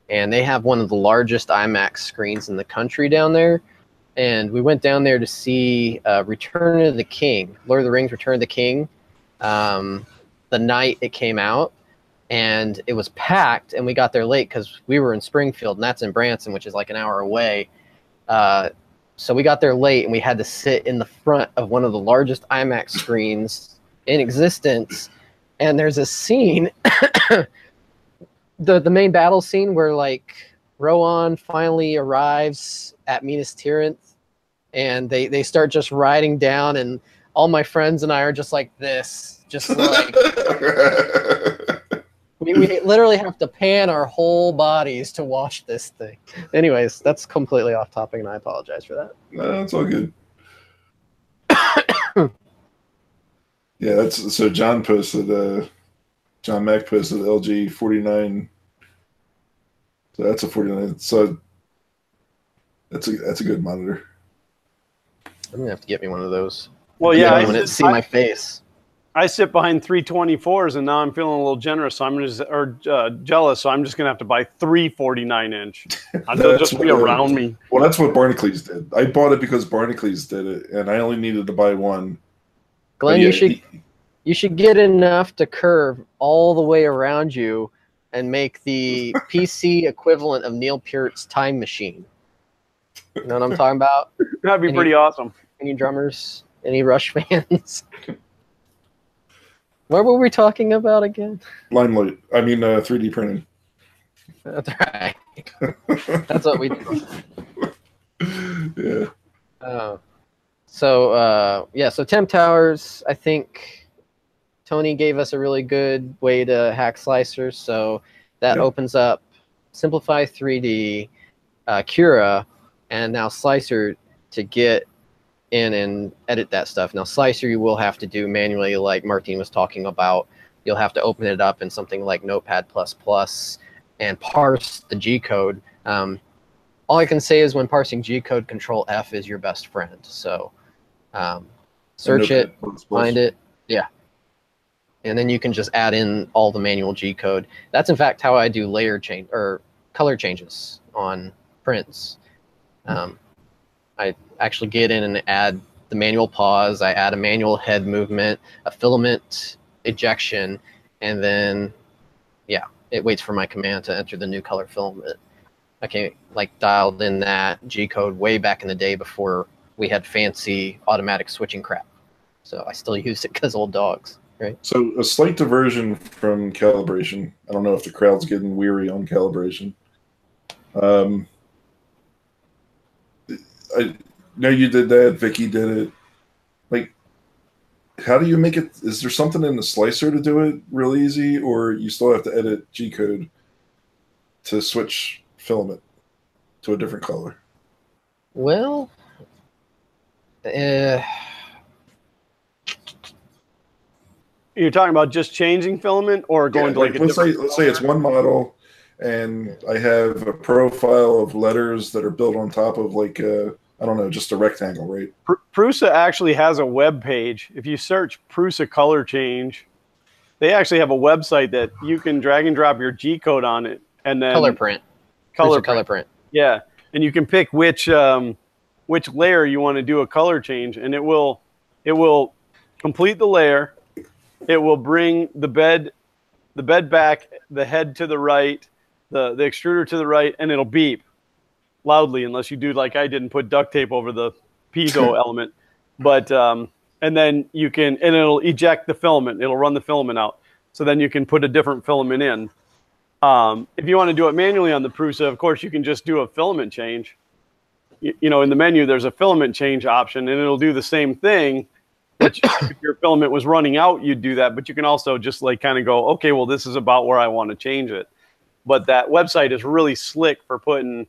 and they have one of the largest IMAX screens in the country down there. And we went down there to see Return of the King, Lord of the Rings, Return of the King, the night it came out. And it was packed, and we got there late because we were in Springfield, and that's in Branson, which is like an hour away. So we got there late, and we had to sit in the front of one of the largest IMAX screens in existence. And there's a scene... The main battle scene where like Rohan finally arrives at Minas Tirith and they start just riding down and all my friends and I are just like this, just like We literally have to pan our whole bodies to wash this thing. Anyways, that's completely off topic, and I apologize for that. No, it's all good. Yeah, that's so. John posted. John Mack posted LG 49. So that's a 49. So that's a good monitor. I'm gonna have to get me one of those. Well, yeah, I want to see my face. I sit behind 324s, and now I'm feeling a little generous. So I'm jealous. So I'm just gonna have to buy 3 49-inch. They'll just be around me. Well, that's what Barnacules did. I bought it because Barnacules did it, and I only needed to buy one. Glenn, you should get enough to curve all the way around you and make the PC equivalent of Neil Peart's Time Machine. You know what I'm talking about? That'd be pretty awesome. Any drummers? Any Rush fans? What were we talking about again? Limelight. I mean, 3D printing. That's right. That's what we do. Yeah. So Temp Towers, I think Tony gave us a really good way to hack slicers. So that opens up Simplify 3D, Cura, and now Slicer to get in and edit that stuff. Now Slicer you will have to do manually, like Martin was talking about. You'll have to open it up in something like Notepad++ and parse the G code. All I can say is when parsing G code, Control F is your best friend. So search it, find it, and then you can just add in all the manual G code. That's in fact how I do layer change or color changes on prints. I actually get in and add the manual pause. I add a manual head movement, a filament ejection, and then it waits for my command to enter the new color filament. I dialed in that G code way back in the day before we had fancy automatic switching crap. So I still use it because old dogs, right? So a slight diversion from calibration. I don't know if the crowd's getting weary on calibration. I know you did that. Vicky did it. Like, how do you make it? Is there something in the slicer to do it real easy, or you still have to edit G code to switch filament to a different color? Well, you're talking about just changing filament, or going to let's say it's one model, and I have a profile of letters that are built on top of I don't know, just a rectangle, right? Prusa actually has a web page. If you search Prusa color change, they actually have a website that you can drag and drop your G code on it, and then color print. Color print. Yeah, and you can pick which layer you want to do a color change, and it will complete the layer. It will bring the bed back, the head to the right, the extruder to the right, and it'll beep loudly unless you do like I did and put duct tape over the piezo element. But and then it'll eject the filament. It'll run the filament out. So then you can put a different filament in. If you want to do it manually on the Prusa, of course you can just do a filament change. You know, in the menu there's a filament change option, and it'll do the same thing. Which if your filament was running out, you'd do that. But you can also just kind of go, okay, well, this is about where I want to change it. But that website is really slick for putting.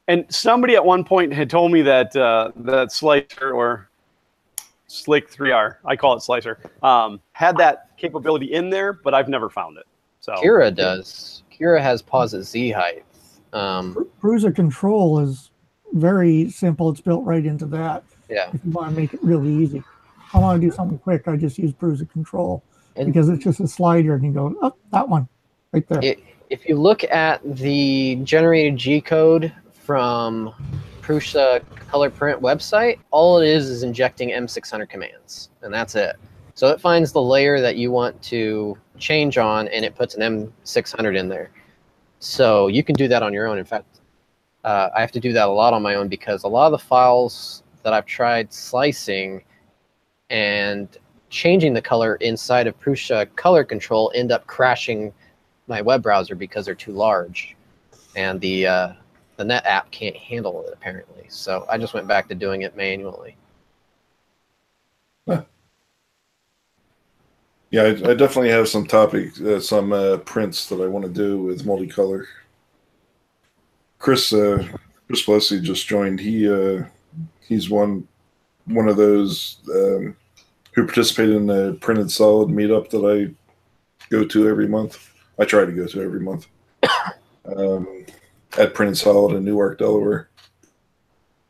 And somebody at one point had told me that that Slicer, or Slick 3R, I call it Slicer, had that capability in there, but I've never found it. So Cura does. Cura has pause at Z height. Prusa control is very simple. It's built right into that. Yeah. If you want to make it really easy. If I want to do something quick, I just use Prusa control because it's just a slider, and you go, oh, that one right there. If you look at the generated G code from Prusa color print website, all it is injecting M600 commands, and that's it. So it finds the layer that you want to change on, and it puts an M600 in there. So you can do that on your own. In fact, I have to do that a lot on my own because a lot of the files that I've tried slicing and changing the color inside of Prusa color control end up crashing my web browser because they're too large, and the Net app can't handle it apparently. So I just went back to doing it manually. Huh. Yeah, I definitely have some topics, some prints that I want to do with multicolor. Chris Plessy just joined. He's one of those who participated in the Printed Solid meetup that I go to every month. I try to go to every month at Printed Solid in Newark, Delaware,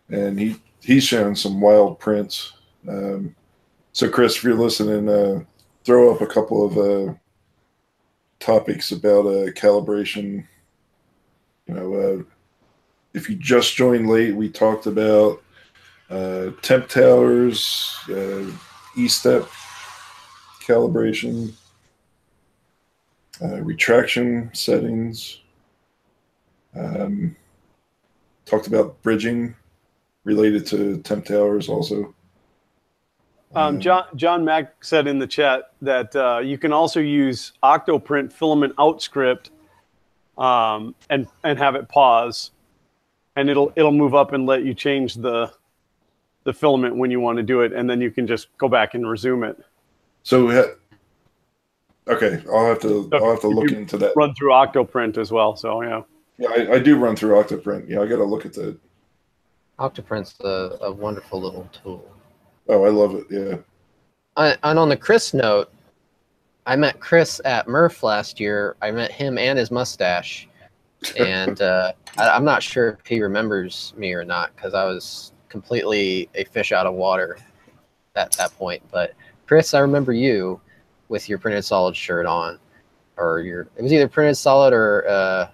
and he's showing some wild prints. So, Chris, if you're listening, throw up a couple of topics about calibration. You know, if you just joined late, we talked about temp towers, E-step calibration, retraction settings. Talked about bridging related to temp towers also. John Mack said in the chat that you can also use Octoprint filament out script and have it pause, and it'll move up and let you change the filament when you want to do it, and then you can just go back and resume it. So, okay, I'll have to look into that. Run through Octoprint as well. So yeah. Yeah, I do run through Octoprint. Yeah, I got to look at that. Octoprint's a wonderful little tool. Oh, I love it. Yeah. And on the Chris note, I met Chris at Murph last year. I met him and his mustache, and I'm not sure if he remembers me or not because I was completely a fish out of water at that point. But Chris, I remember you with your Printed Solid shirt on, or it was either Printed Solid or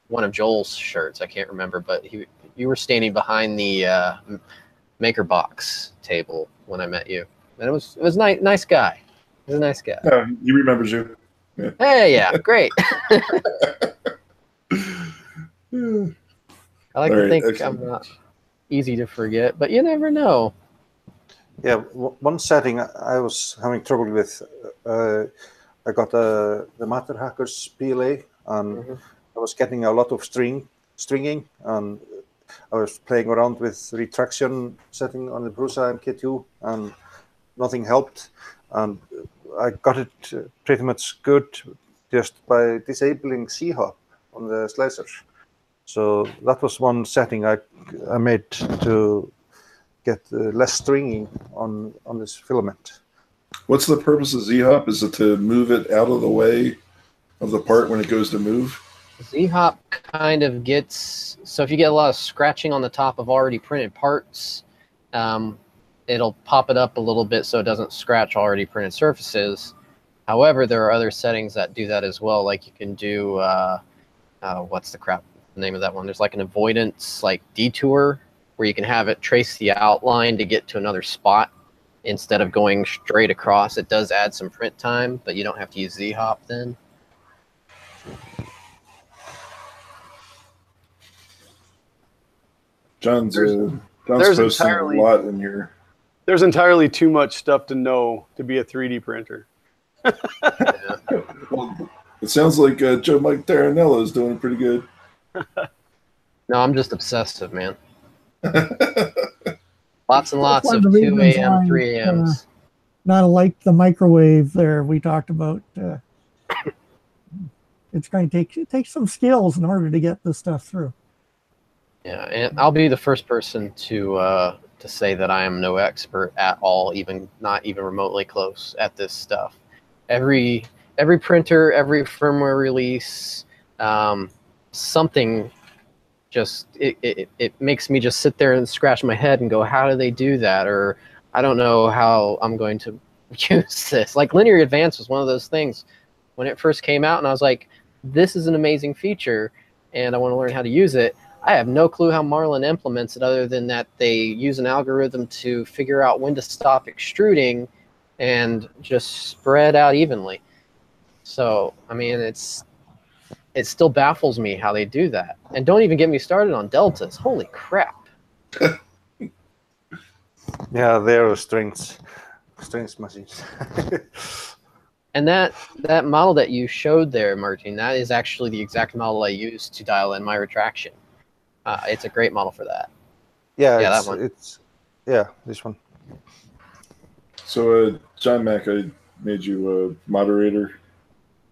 one of Joel's shirts. I can't remember, but you were standing behind the maker box table when I met you, and it was nice guy. He was a nice guy. Yeah, he remembers you. Yeah. Hey, yeah, great. I like to think excellent. I'm not easy to forget, but you never know. Yeah, one setting I was having trouble with, I got the MatterHackers PLA, and I was getting a lot of stringing, and I was playing around with retraction setting on the Prusa MK2, and nothing helped. And I got it pretty much good just by disabling C-hop on the slicers. So that was one setting I made to get less stringing on this filament. What's the purpose of Z-hop? Is it to move it out of the way of the part when it goes to move? Z-hop kind of gets, so if you get a lot of scratching on the top of already printed parts, it'll pop it up a little bit so it doesn't scratch already printed surfaces. However, there are other settings that do that as well. Like you can do, what's the name of that one? There's like an avoidance, like detour, where you can have it trace the outline to get to another spot instead of going straight across. It does add some print time, but you don't have to use Z-hop then. John's posting a lot in your... There's entirely too much stuff to know to be a 3D printer. Well, it sounds like Joe Mike Taranella is doing pretty good. No, I'm just obsessive, man. Lots and lots One of of the 2 reasons a.m., why, 3 a.m.s. Not like the microwave there we talked about. It's going to take some skills in order to get this stuff through. Yeah, and I'll be the first person to say that I am no expert at all, not even remotely close at this stuff. Every printer, every firmware release, something just it makes me just sit there and scratch my head and go, how do they do that? Or I don't know how I'm going to use this. Like Linear Advance was one of those things when it first came out, and I was like, this is an amazing feature, and I want to learn how to use it. I have no clue how Marlin implements it other than that they use an algorithm to figure out when to stop extruding and just spread out evenly. So, I mean, it still baffles me how they do that. And don't even get me started on deltas. Holy crap. Yeah, they're strings machines. And that model that you showed there, Martin, that is actually the exact model I used to dial in my retraction. It's a great model for that. Yeah, that one. It's this one. So, John Mack, made you a moderator.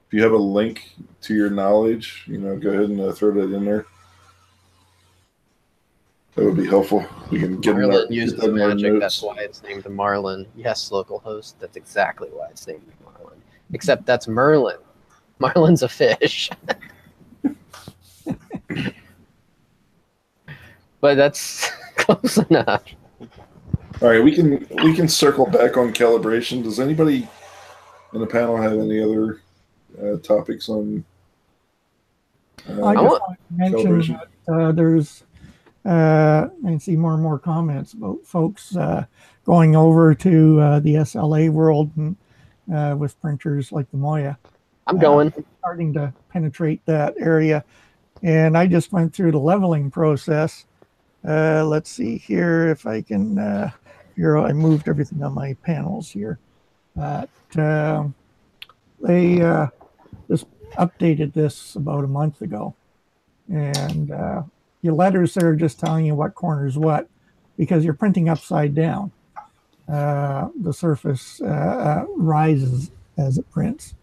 If you have a link to your knowledge, go ahead and throw that in there. That would be helpful. We can get Marlin get uses that in our magic. notes. That's why it's named Marlin. Yes, localhost. That's exactly why it's named Marlin. Except that's Merlin. Marlin's a fish. But that's close enough. All right, we can circle back on calibration. Does anybody in the panel have any other topics on? I just want to mention that there's I can see more and more comments about folks going over to the SLA world and, with printers like the Moya. I'm going. Starting to penetrate that area. And I just went through the leveling process. Let's see here if I can, here I moved everything on my panels here. But they just updated this about a month ago. And your letters there are just telling you what corner's what, because you're printing upside down. The surface rises as it prints.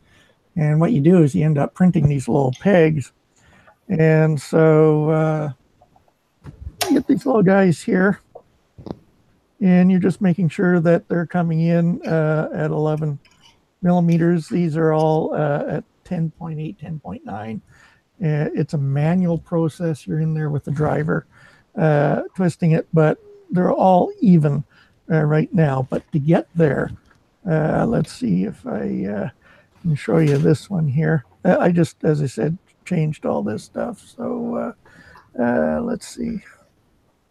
And what you do is you end up printing these little pegs. And so you get these little guys here. And you're just making sure that they're coming in at 11 millimeters. These are all at 10.8, 10.9. It's a manual process. You're in there with the driver twisting it, but they're all even right now. But to get there, let's see if I can show you this one here. I just, as I said, changed all this stuff. So let's see.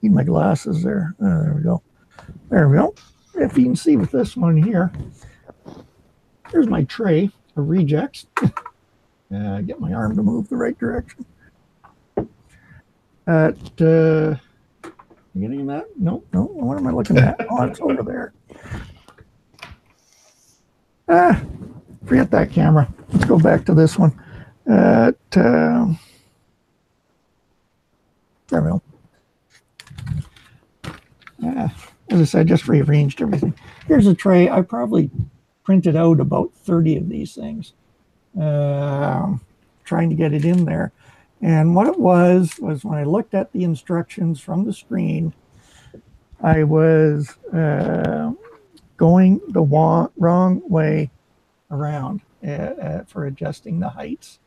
Need my glasses there. There we go. There we go. If you can see with this one here, here's my tray of rejects. Get my arm to move the right direction. You getting that? No. What am I looking at? Oh, it's over there. Forget that camera. Let's go back to this one. There we go. As I said, I just rearranged everything. Here's a tray. I probably printed out about 30 of these things. Trying to get it in there. And what it was when I looked at the instructions from the screen, I was going the wrong way around for adjusting the heights.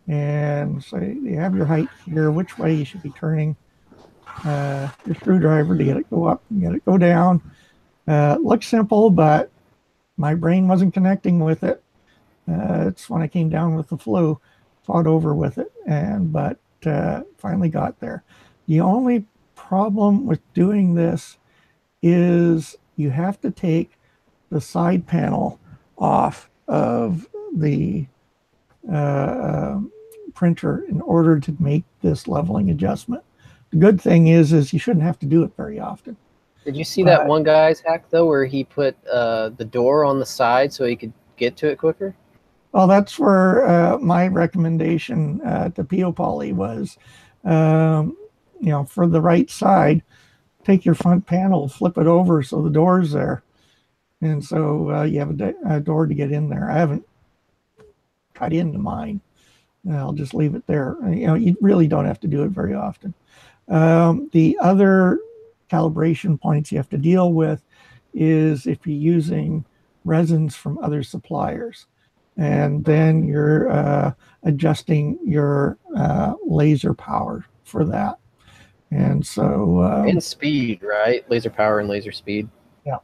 And so you have your height here, which way you should be turning your screwdriver to get it go up and get it go down. It looks simple, but my brain wasn't connecting with it. It's when I came down with the flu, fought over with it, but finally got there. The only problem with doing this is you have to take the side panel off of the printer in order to make this leveling adjustment. The good thing is you shouldn't have to do it very often. Did you see that one guy's hack though, where he put the door on the side so he could get to it quicker? Well, that's where my recommendation to Pio Poly was, for the right side, take your front panel, flip it over so the door's there. And so you have a door to get in there. I haven't cut into mine. I'll just leave it there. You really don't have to do it very often. The other calibration points you have to deal with is if you're using resins from other suppliers. And then you're adjusting your laser power for that. And so... and speed, right? Laser power and laser speed. Yeah.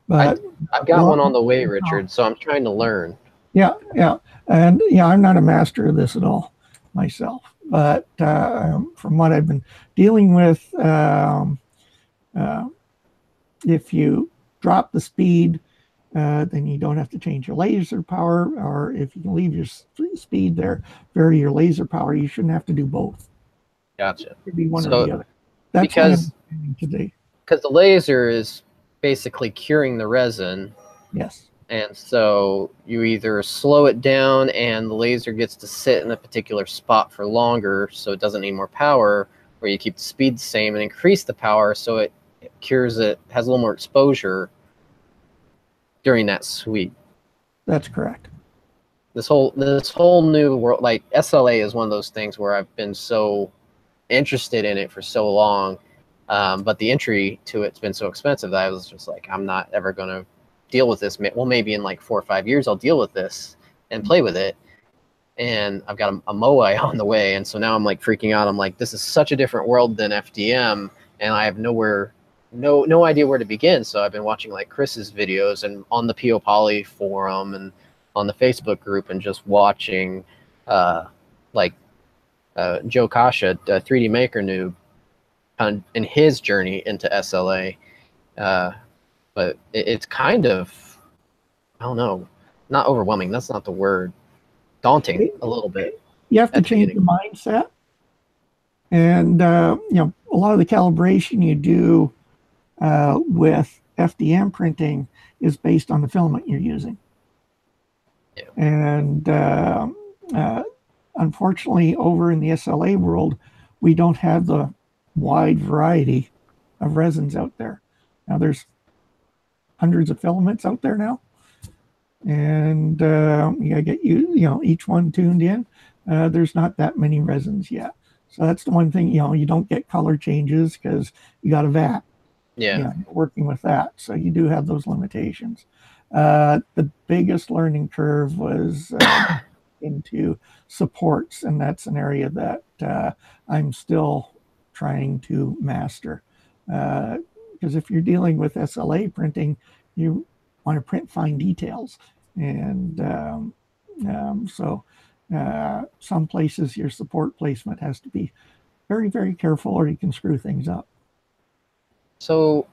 But I've got one on the way, Richard, so I'm trying to learn. Yeah. And, I'm not a master of this at all myself. But from what I've been dealing with, if you drop the speed, then you don't have to change your laser power, or if you can leave your speed there, vary your laser power. You shouldn't have to do both. Gotcha. It could be one or the other. That's because today. Because the laser is basically curing the resin. Yes. And so you either slow it down and the laser gets to sit in a particular spot for longer so it doesn't need more power, or you keep the speed the same and increase the power so it cures it, has a little more exposure during that sweep. That's correct. This whole new world, like SLA is one of those things where I've been so interested in it for so long, but the entry to it's been so expensive that I was just like, I'm not ever going to deal with this. Well, maybe in like 4 or 5 years I'll deal with this and play with it. And I've got a Moai on the way, and so now I'm like freaking out. I'm like, this is such a different world than FDM, and I have no idea where to begin. So I've been watching like Chris's videos and on the PO Poly forum and on the Facebook group, and just watching Joe Kasha, 3D Maker Noob, in his journey into SLA. But it's kind of, I don't know, not overwhelming. That's not the word. Daunting a little bit. You have to change your mindset. And, a lot of the calibration you do with FDM printing is based on the filament you're using. Yeah. And unfortunately, over in the SLA world, we don't have the wide variety of resins out there. Now, there's hundreds of filaments out there now, and you gotta get each one tuned in. There's not that many resins yet, so that's the one thing. You don't get color changes because you got a vat. Yeah, working with that, so you do have those limitations. The biggest learning curve was into supports, and that's an area that I'm still trying to master. Because if you're dealing with SLA printing, you want to print fine details, and so some places your support placement has to be very, very careful, or you can screw things up. So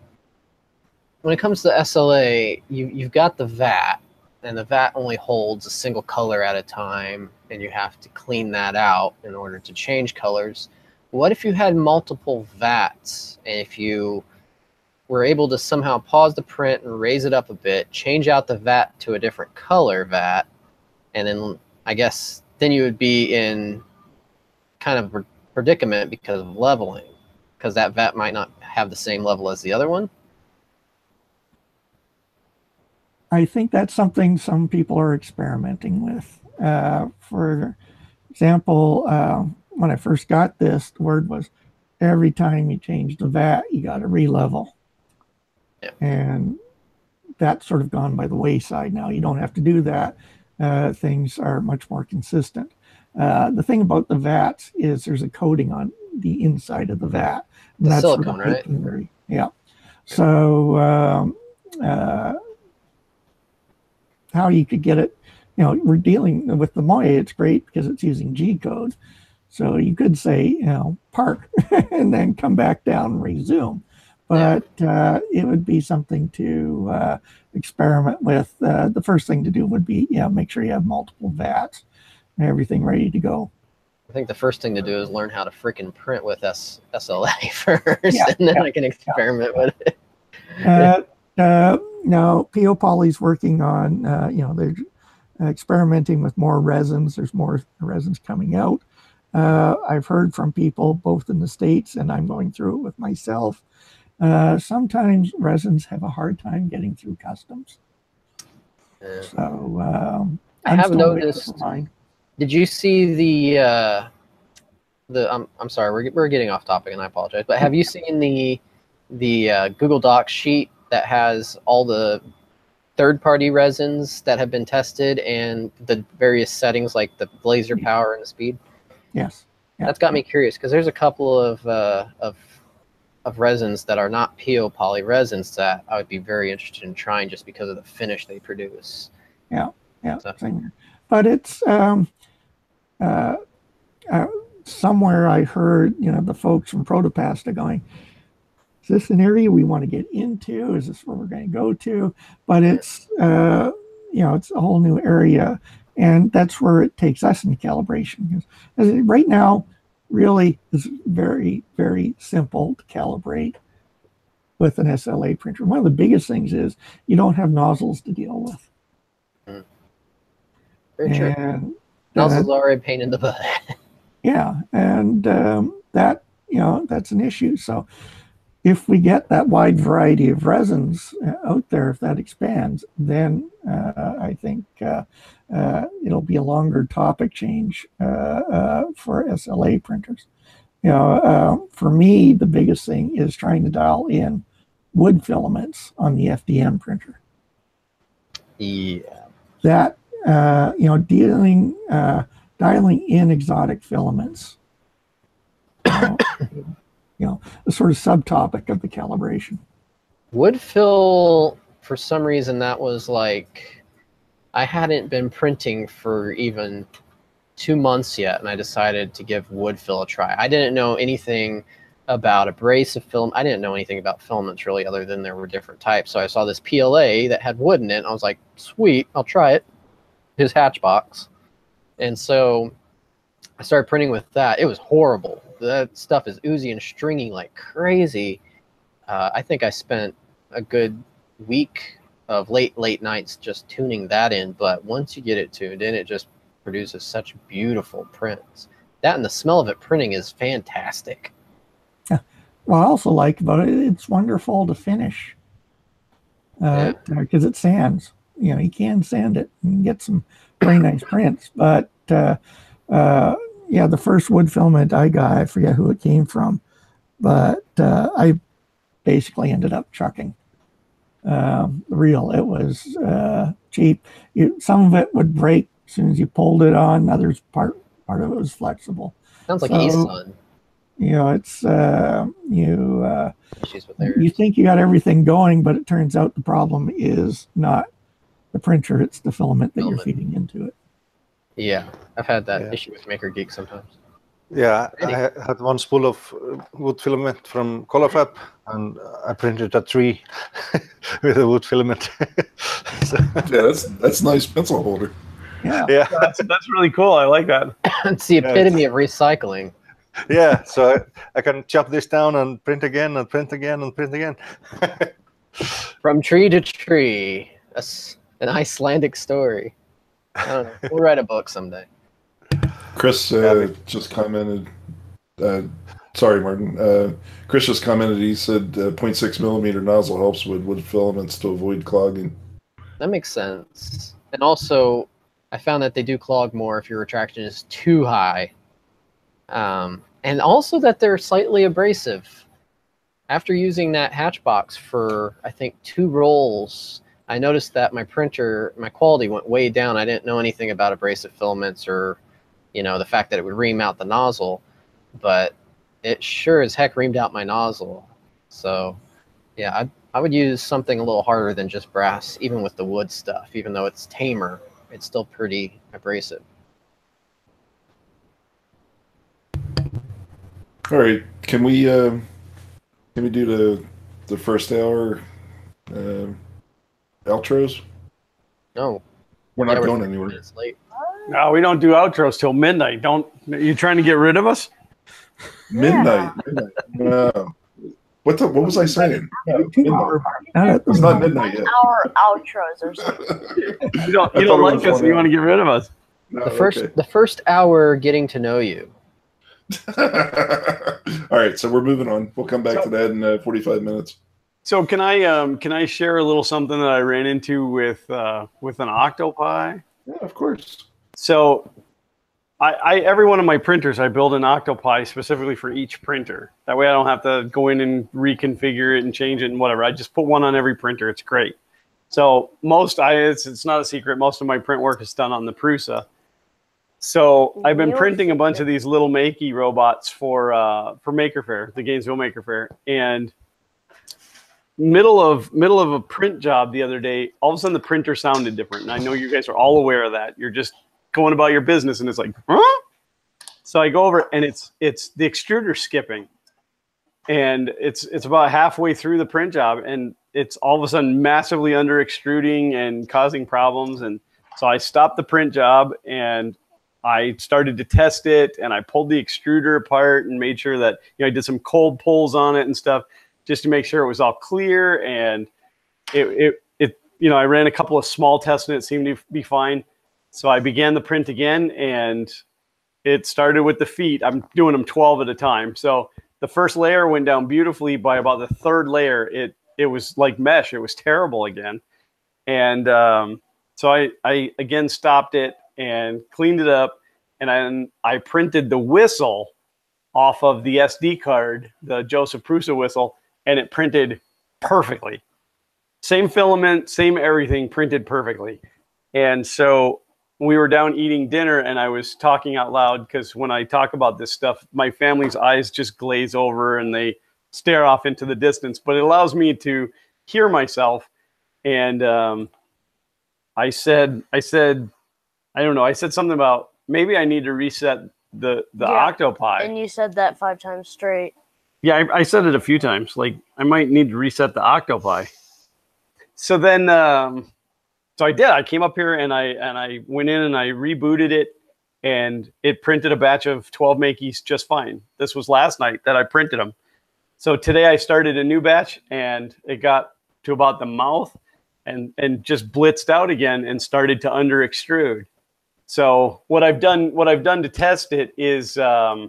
when it comes to SLA, you've got the vat, and the vat only holds a single color at a time, and you have to clean that out in order to change colors. What if you had multiple vats, and if you were able to somehow pause the print and raise it up a bit, change out the vat to a different color vat, and then I guess then you would be in kind of a predicament because of leveling, because that vat might not have the same level as the other one? I think that's something some people are experimenting with. For example, when I first got this, the word was every time you change the vat, you got to re-level. Yeah. And that's sort of gone by the wayside now. You don't have to do that. Things are much more consistent. The thing about the vats is there's a coating on the inside of the vat. And the that's silicone, sort of right? Very, yeah. So how you could get it, we're dealing with the Moai, it's great because it's using G code. So you could say, park and then come back down and resume. But it would be something to experiment with. The first thing to do would be, make sure you have multiple vats and everything ready to go. I think the first thing to do is learn how to freaking print with SLA first, and then I can experiment with it. Now, PO Poly's working on, they're experimenting with more resins. There's more resins coming out. I've heard from people both in the States, and I'm going through it with myself. Sometimes resins have a hard time getting through customs. So I have noticed. Did you see the I'm sorry, we're getting off topic, and I apologize. But have you seen the Google Docs sheet that has all the third-party resins that have been tested and the various settings like the laser power and the speed? Yes. Yeah. That's got me curious because there's a couple of resins that are not PO Poly resins that I would be very interested in trying just because of the finish they produce. Yeah, so. Same here. But it's somewhere I heard, the folks from Protopasta going, is this an area we want to get into? Is this where we're going to go to? But it's, it's a whole new area. And that's where it takes us into calibration. Because right now, really is very, very simple to calibrate with an SLA printer. One of the biggest things is you don't have nozzles to deal with. Very true. Nozzles are a pain in the butt. Yeah, and that, that's an issue. So if we get that wide variety of resins out there, if that expands, then I think it'll be a longer topic change for SLA printers. You know, for me, the biggest thing is trying to dial in wood filaments on the FDM printer. Yeah. That, you know, dialing in exotic filaments, you know, the sort of subtopic of the calibration. Wood fill, for some reason, that was like, I hadn't been printing for even 2 months yet, and I decided to give wood fill a try. I didn't know anything about abrasive film. I didn't know anything about filaments really, other than there were different types. So I saw this PLA that had wood in it, and I was like, sweet, I'll try it. His Hatchbox. And so I started printing with that. It was horrible. That stuff is oozy and stringy like crazy. I think I spent a good week of late nights just tuning that in. But once you get it tuned in, it just produces such beautiful prints. That and the smell of it printing is fantastic. Yeah. What I also like about it, it's wonderful to finish because it sands. You know, you can sand it and get some very nice prints. But yeah, the first wood filament I got, I forget who it came from, but I basically ended up chucking the reel. It was cheap. Some of it would break as soon as you pulled it on. Others part of it was flexible. Sounds like ASUN. You know, it's Issues with theirs. you think you got everything going, but it turns out the problem is not the printer, it's the filament that you're feeding into it. Yeah, I've had that issue with MakerGeek sometimes. Yeah, I had one spool of wood filament from Colorfab, and I printed a tree with a wood filament. So, yeah, that's nice pencil holder. Yeah, That's really cool. I like that. It's the epitome of recycling. yeah, so I can chop this down and print again and print again and print again. From tree to tree. An Icelandic story. I don't know. We'll write a book someday. Chris just commented. Sorry, Martin. Chris just commented. He said 0.6 millimeter nozzle helps with wood filaments to avoid clogging. That makes sense. And also, I found that they do clog more if your retraction is too high. And also that they're slightly abrasive. After using that Hatchbox for, I think, 2 rolls, I noticed that my printer, my quality went way down. I didn't know anything about abrasive filaments or, you know, the fact that it would ream out the nozzle, but it sure as heck reamed out my nozzle. So, yeah, I would use something a little harder than just brass, even with the wood stuff. Even though it's tamer, it's still pretty abrasive. All right, can we do the first hour outros? No. We're not Yeah, going 30 anywhere. minutes late. No, we don't do outros till midnight. You trying to get rid of us? Midnight. No. What was I saying? No, midnight. It's not midnight yet. Our outros or something. You don't like us and you want to get rid of us. No, The first hour getting to know you. All right, so we're moving on. We'll come back to that in 45 minutes. So can I share a little something that I ran into with an octopi? Yeah, of course. So every one of my printers, I build an octopi specifically for each printer. That way I don't have to go in and reconfigure it and change it and whatever. I just put one on every printer. It's great. So it's not a secret. Most of my print work is done on the Prusa. So I've been printing a bunch of these little makey robots for Maker Faire, the Gainesville Maker Faire, and middle of a print job the other day, all of a sudden the printer sounded different, and I know you guys are all aware of that. You're just going about your business, and it's like, huh? So I go over, and it's the extruder skipping, and it's about halfway through the print job, and it's all of a sudden massively under extruding and causing problems, and so I stopped the print job and I started to test it, and I pulled the extruder apart and made sure that, you know, I did some cold pulls on it and stuff just to make sure it was all clear. And it you know, I ran a couple of small tests and it seemed to be fine. So I began the print again, and it started with the feet. I'm doing them 12 at a time. So the first layer went down beautifully. By about the third layer, it was like mesh. It was terrible again. And so I again stopped it and cleaned it up. And I printed the whistle off of the SD card, the Joseph Prusa whistle, and it printed perfectly. Same filament, same everything, printed perfectly. And so we were down eating dinner, and I was talking out loud because when I talk about this stuff, my family's eyes just glaze over and they stare off into the distance. But it allows me to hear myself. And I said, I don't know, I said something about maybe I need to reset the octopi. And you said that 5 times straight. Yeah, I said it a few times. Like, I might need to reset the octopi. So then, so I did. I came up here and I went in and I rebooted it, and it printed a batch of 12 Makeys just fine. This was last night that I printed them. So today I started a new batch, and it got to about the mouth and just blitzed out again and started to under extrude. So what I've done to test it is I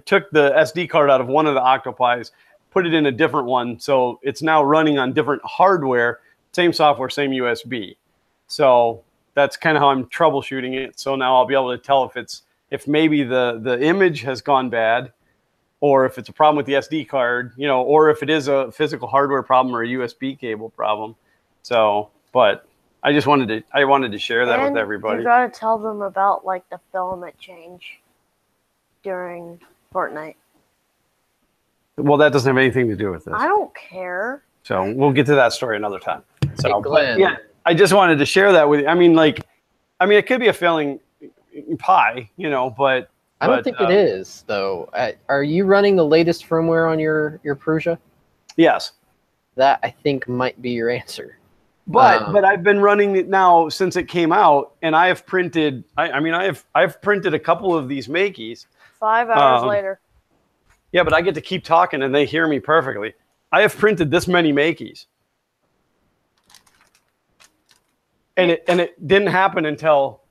took the SD card out of one of the octopis, put it in a different one, so it's now running on different hardware, same software, same USB. So that's kind of how I'm troubleshooting it. So now I'll be able to tell if maybe the image has gone bad, or if it's a problem with the SD card, you know, or if it is a physical hardware problem or a USB cable problem. So, but I just wanted to share that with everybody. You gotta tell them about like the filament change during Fortnite. Well, that doesn't have anything to do with this. I don't care. So we'll get to that story another time. So, hey, Glenn. yeah, I just wanted to share that with you. I mean, it could be a failing pie, you know, but I don't think it is, though. Are you running the latest firmware on your Prusa? Yes. That, I think, might be your answer. But I've been running it now since it came out, and I have printed. I've printed a couple of these Makeys. 5 hours later. Yeah, but I get to keep talking, and they hear me perfectly. I have printed this many Makeys, and it didn't happen until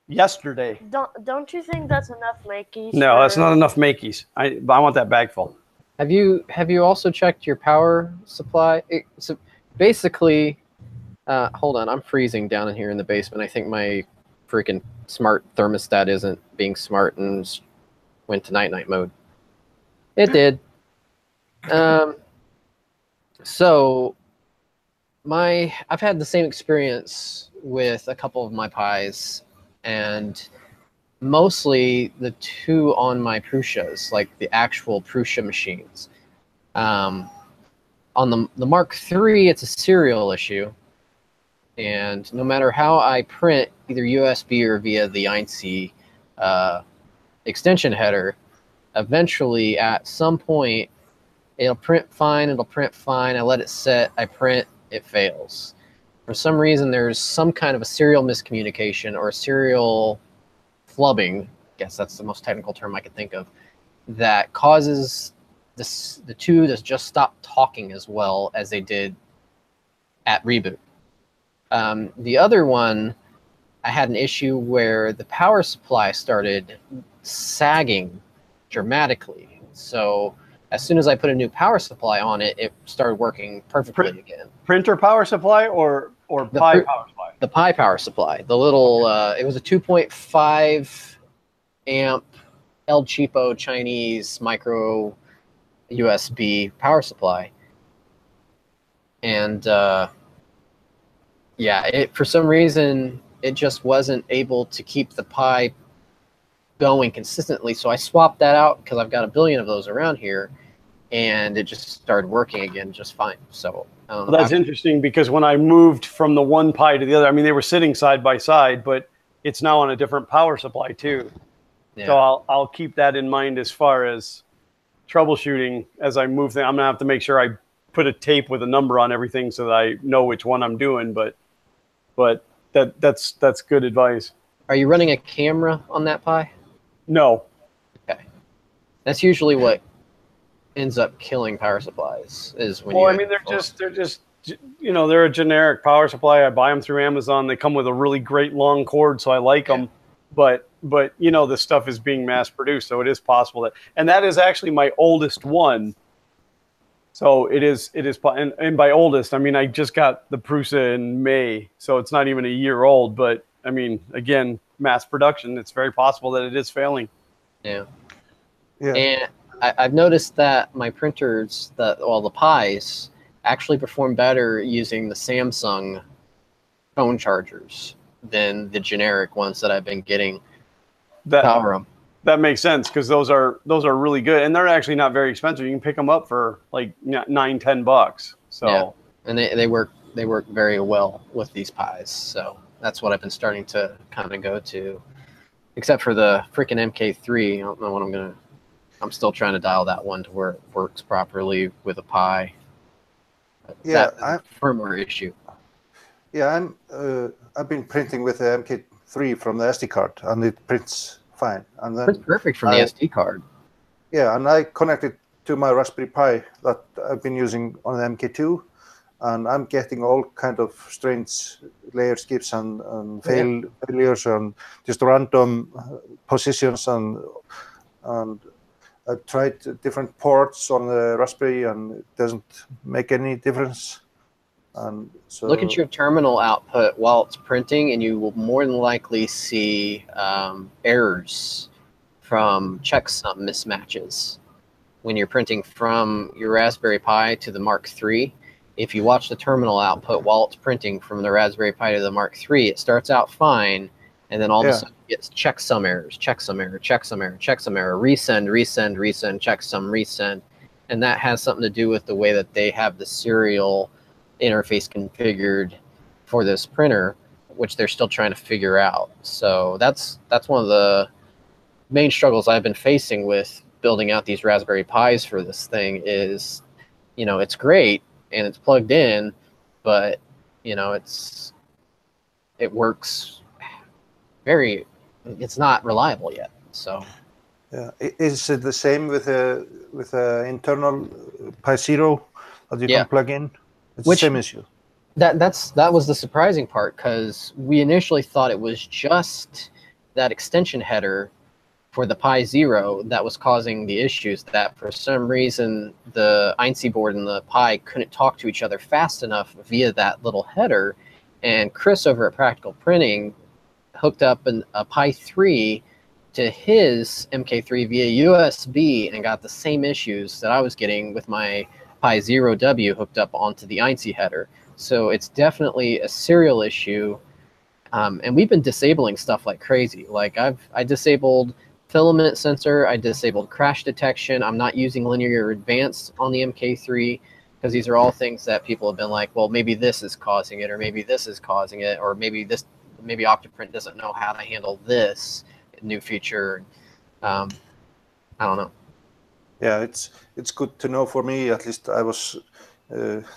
yesterday. Don't you think that's enough Makeys? No, that's not enough Makeys. I want that bag full. Have you also checked your power supply? So basically. Hold on, I'm freezing down in here in the basement. I think my freaking smart thermostat isn't being smart and went to night-night mode. It did. So I've had the same experience with a couple of my pies, and mostly the 2 on my Prusas, like the actual Prusa machines. On the Mark III, it's a serial issue. And no matter how I print, either USB or via the INC extension header, eventually at some point, it'll print fine, I let it set, I print, it fails. For some reason, there's some kind of a serial miscommunication or a serial flubbing, I guess that's the most technical term I could think of, that causes the 2 to just stop talking as well as they did at reboot. The other one, I had an issue where the power supply started sagging dramatically. So as soon as I put a new power supply on it, it started working perfectly again. Printer power supply or Pi power supply? The Pi power supply. The little, it was a 2.5 amp El Cheapo Chinese micro USB power supply. And yeah, for some reason, it just wasn't able to keep the Pi going consistently. So I swapped that out because I've got a billion of those around here, and it just started working again just fine. So well, that's interesting, because when I moved from the one Pi to the other, I mean, they were sitting side by side, but it's now on a different power supply too. Yeah. So I'll keep that in mind as far as troubleshooting as I move things. I'm gonna have to make sure I put a tape with a number on everything so that I know which one I'm doing. But that's good advice. Are you running a camera on that Pi? No. Okay. That's usually what ends up killing power supplies, is when I mean, they're just you know, they're a generic power supply. I buy them through Amazon. They come with a really great long cord, so I like them. But but you know, the stuff is being mass produced, so it is possible that, and that is actually my oldest one. So it is, and by oldest, I mean, I just got the Prusa in May, so it's not even a year old, but I mean, again, mass production, it's very possible that it is failing. Yeah. Yeah. And I've noticed that my printers, the Pis, actually perform better using the Samsung phone chargers than the generic ones that I've been getting. Power them. That makes sense, because those are really good, and they're actually not very expensive. You can pick them up for like $9-10. So yeah. And they work very well with these Pis. So that's what I've been starting to kind of go to, except for the freaking MK3. I don't know what I'm still trying to dial that one to where it works properly with a Pi. Yeah, that's a firmware issue. Yeah, I've been printing with the MK3 from the SD card, and it prints fine. And then it's perfect from the SD card. Yeah, and I connected to my Raspberry Pi that I've been using on the MK2, and I'm getting all kind of strange layer skips and failures and just random positions, and I've tried different ports on the Raspberry, and it doesn't make any difference. And so look at your terminal output while it's printing, and you will more than likely see errors from checksum mismatches when you're printing from your Raspberry Pi to the Mark III. If you watch the terminal output while it's printing from the Raspberry Pi to the Mark III, it starts out fine, and then all of a sudden it gets checksum errors, checksum error, checksum error, checksum error, resend, resend, resend, checksum, resend. And that has something to do with the way that they have the serial interface configured for this printer, which they're still trying to figure out. So that's one of the main struggles I've been facing with building out these Raspberry Pis for this thing is, you know, it's great and it's plugged in, but you know, it works it's not reliable yet. So yeah, is it the same with the internal Pi Zero that you can plug in? It's the same issue. That was the surprising part, because we initially thought it was just that extension header for the Pi Zero that was causing the issues, that for some reason the INC board and the Pi couldn't talk to each other fast enough via that little header. And Chris over at Practical Printing hooked up a Pi 3 to his MK3 via USB and got the same issues that I was getting with my Pi Zero W hooked up onto the INC header. So it's definitely a serial issue, and we've been disabling stuff like crazy. Like I disabled filament sensor, I disabled crash detection. I'm not using linear advance on the MK3 because these are all things that people have been like, well, maybe this is causing it, or maybe this is causing it, or maybe Octoprint doesn't know how to handle this new feature. I don't know. Yeah, it's good to know for me. At least I was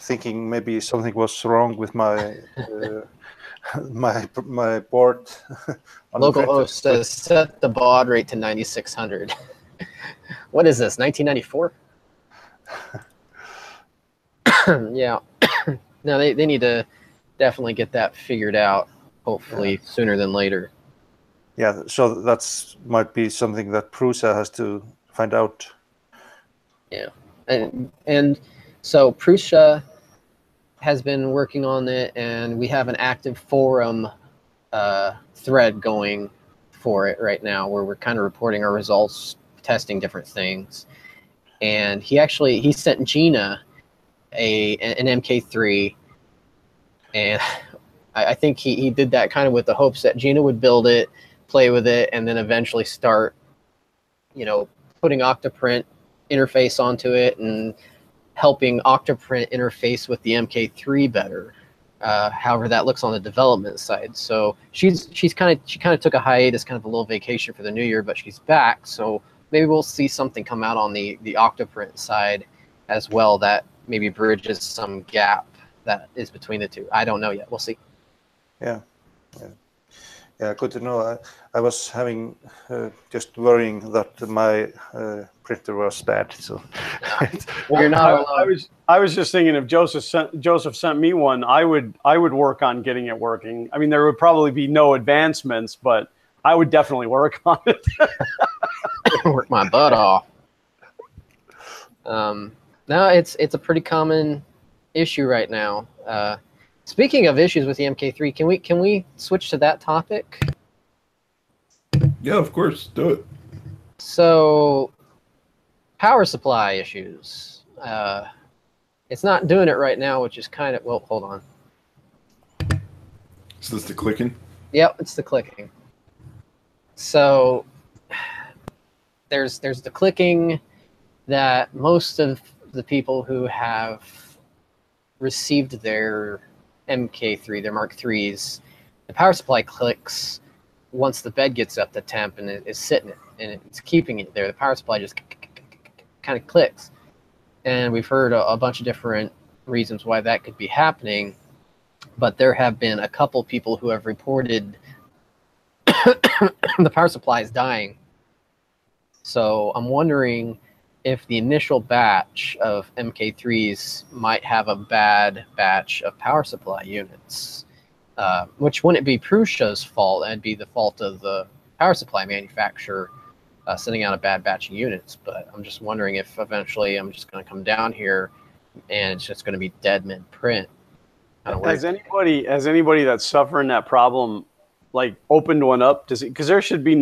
thinking maybe something was wrong with my my board. Local host says set the baud rate to 9600. What is this, 1994? Yeah. No, they need to definitely get that figured out, hopefully sooner than later. Yeah, so that's might be something that Prusa has to find out. Yeah, and so Prusa has been working on it, and we have an active forum thread going for it right now, where we're kind of reporting our results, testing different things. And he sent Gina an MK3, and I think he did that kind of with the hopes that Gina would build it, play with it, and then eventually start, you know, putting Octoprint interface onto it and helping Octoprint interface with the MK3 better. However, that looks on the development side. So she kind of took a hiatus, kind of a little vacation for the new year, but she's back. So maybe we'll see something come out on the Octoprint side as well that maybe bridges some gap that is between the two. I don't know yet. We'll see. Yeah. Yeah, good to know. I was having just worrying that my printer was bad. So well, you're not alone. I was just thinking, if Joseph sent me one, I would work on getting it working. I mean, there would probably be no advancements, but I would definitely work on it. Work my butt off. No, it's a pretty common issue right now. Speaking of issues with the MK3, can we switch to that topic? Yeah, of course. Do it. So, power supply issues. It's not doing it right now, which is kind of, well, hold on. Is this the clicking? Yep, it's the clicking. So there's the clicking that most of the people who have received their MK3, their Mark IIIs, the power supply clicks once the bed gets up to temp and it is sitting it and it's keeping it there. The power supply just kind of clicks. And we've heard a bunch of different reasons why that could be happening, but there have been a couple people who have reported the power supply is dying. So I'm wondering if the initial batch of MK3s might have a bad batch of power supply units, which wouldn't be Prusa's fault. That'd be the fault of the power supply manufacturer sending out a bad batch of units. But I'm just wondering if eventually I'm just going to come down here and it's just going to be dead mid-print. Has anybody that's suffering that problem like opened one up? Does it? Because there should be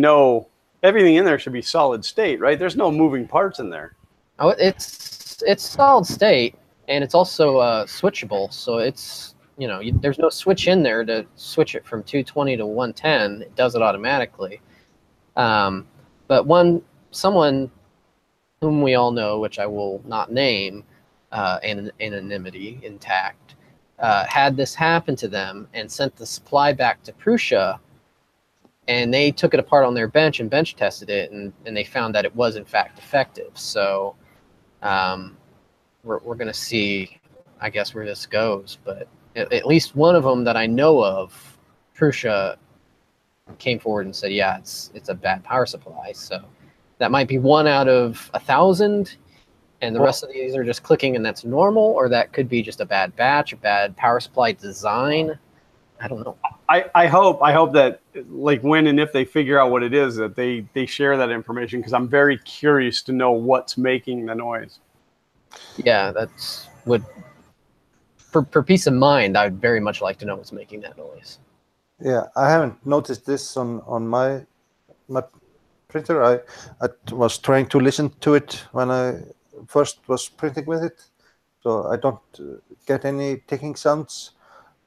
everything in there should be solid state, right? There's no moving parts in there. Oh, it's solid state, and it's also switchable. So it's, there's no switch in there to switch it from 220 to 110. It does it automatically. But someone whom we all know, which I will not name, anonymity intact, had this happen to them and sent the supply back to Prusa, and they took it apart on their bench and bench tested it, and they found that it was in fact effective. So we're going to see, I guess, where this goes. But at least one of them that I know of, Prusa came forward and said, yeah, it's a bad power supply. So that might be 1 out of 1,000. And the rest of these are just clicking and that's normal, or that could be just a bad batch, a bad power supply design. I don't know. I hope that, like, when and if they figure out what it is, that they share that information, because I'm very curious to know what's making the noise. Yeah, that's for peace of mind, I'd very much like to know what's making that noise. Yeah, I haven't noticed this on my printer. I was trying to listen to it when I first was printing with it, so I don't get any ticking sounds.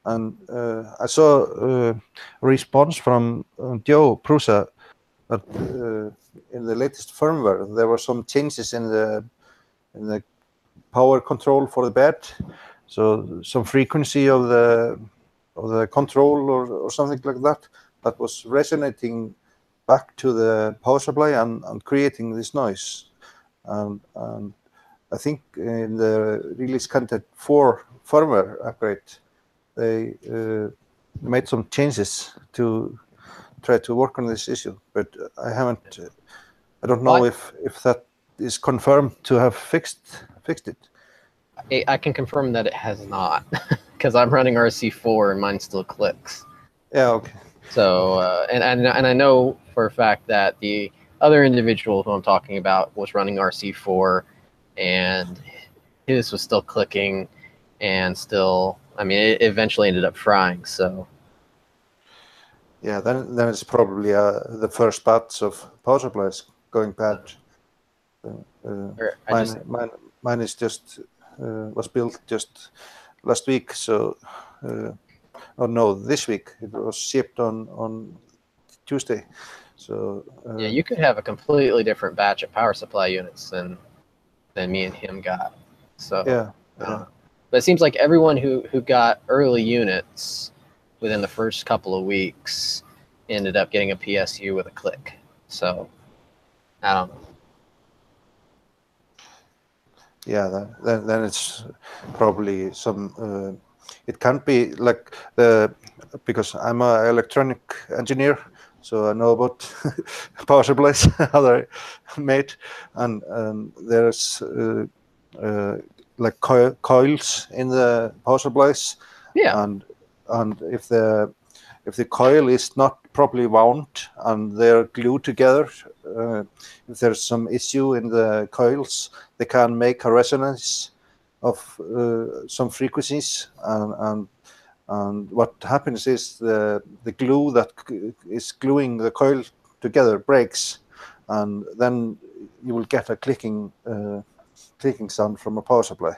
And I saw a response from Joe Prusa that in the latest firmware there were some changes in the power control for the bed, so some frequency of the control or something like that was resonating back to the power supply and creating this noise. And I think in the release content 4 firmware upgrade, they made some changes to try to work on this issue, but I don't know if that is confirmed to have fixed it. I can confirm that it has not, because I'm running RC4 and mine still clicks. Yeah, okay. So, and I know for a fact that the other individual who I'm talking about was running RC4, and his was still clicking, and still, I mean, it eventually ended up frying. So, yeah, then it's probably the first batch of power supplies going bad. Mine is just was built just last week, so or no, this week. It was shipped on Tuesday. So yeah, you could have a completely different batch of power supply units than me and him got. So yeah. But it seems like everyone who got early units within the first couple of weeks ended up getting a PSU with a click. So I don't know. Yeah, then it's probably some. It can't be like because I'm an electronic engineer, so I know about power supplies, how they're made, and there's like coils in the power supplies. Yeah. And if the coil is not properly wound and they're glued together. If there's some issue in the coils, they can make a resonance of some frequencies, and what happens is the glue that is gluing the coil together breaks, and then you will get a clicking sound from a power supply.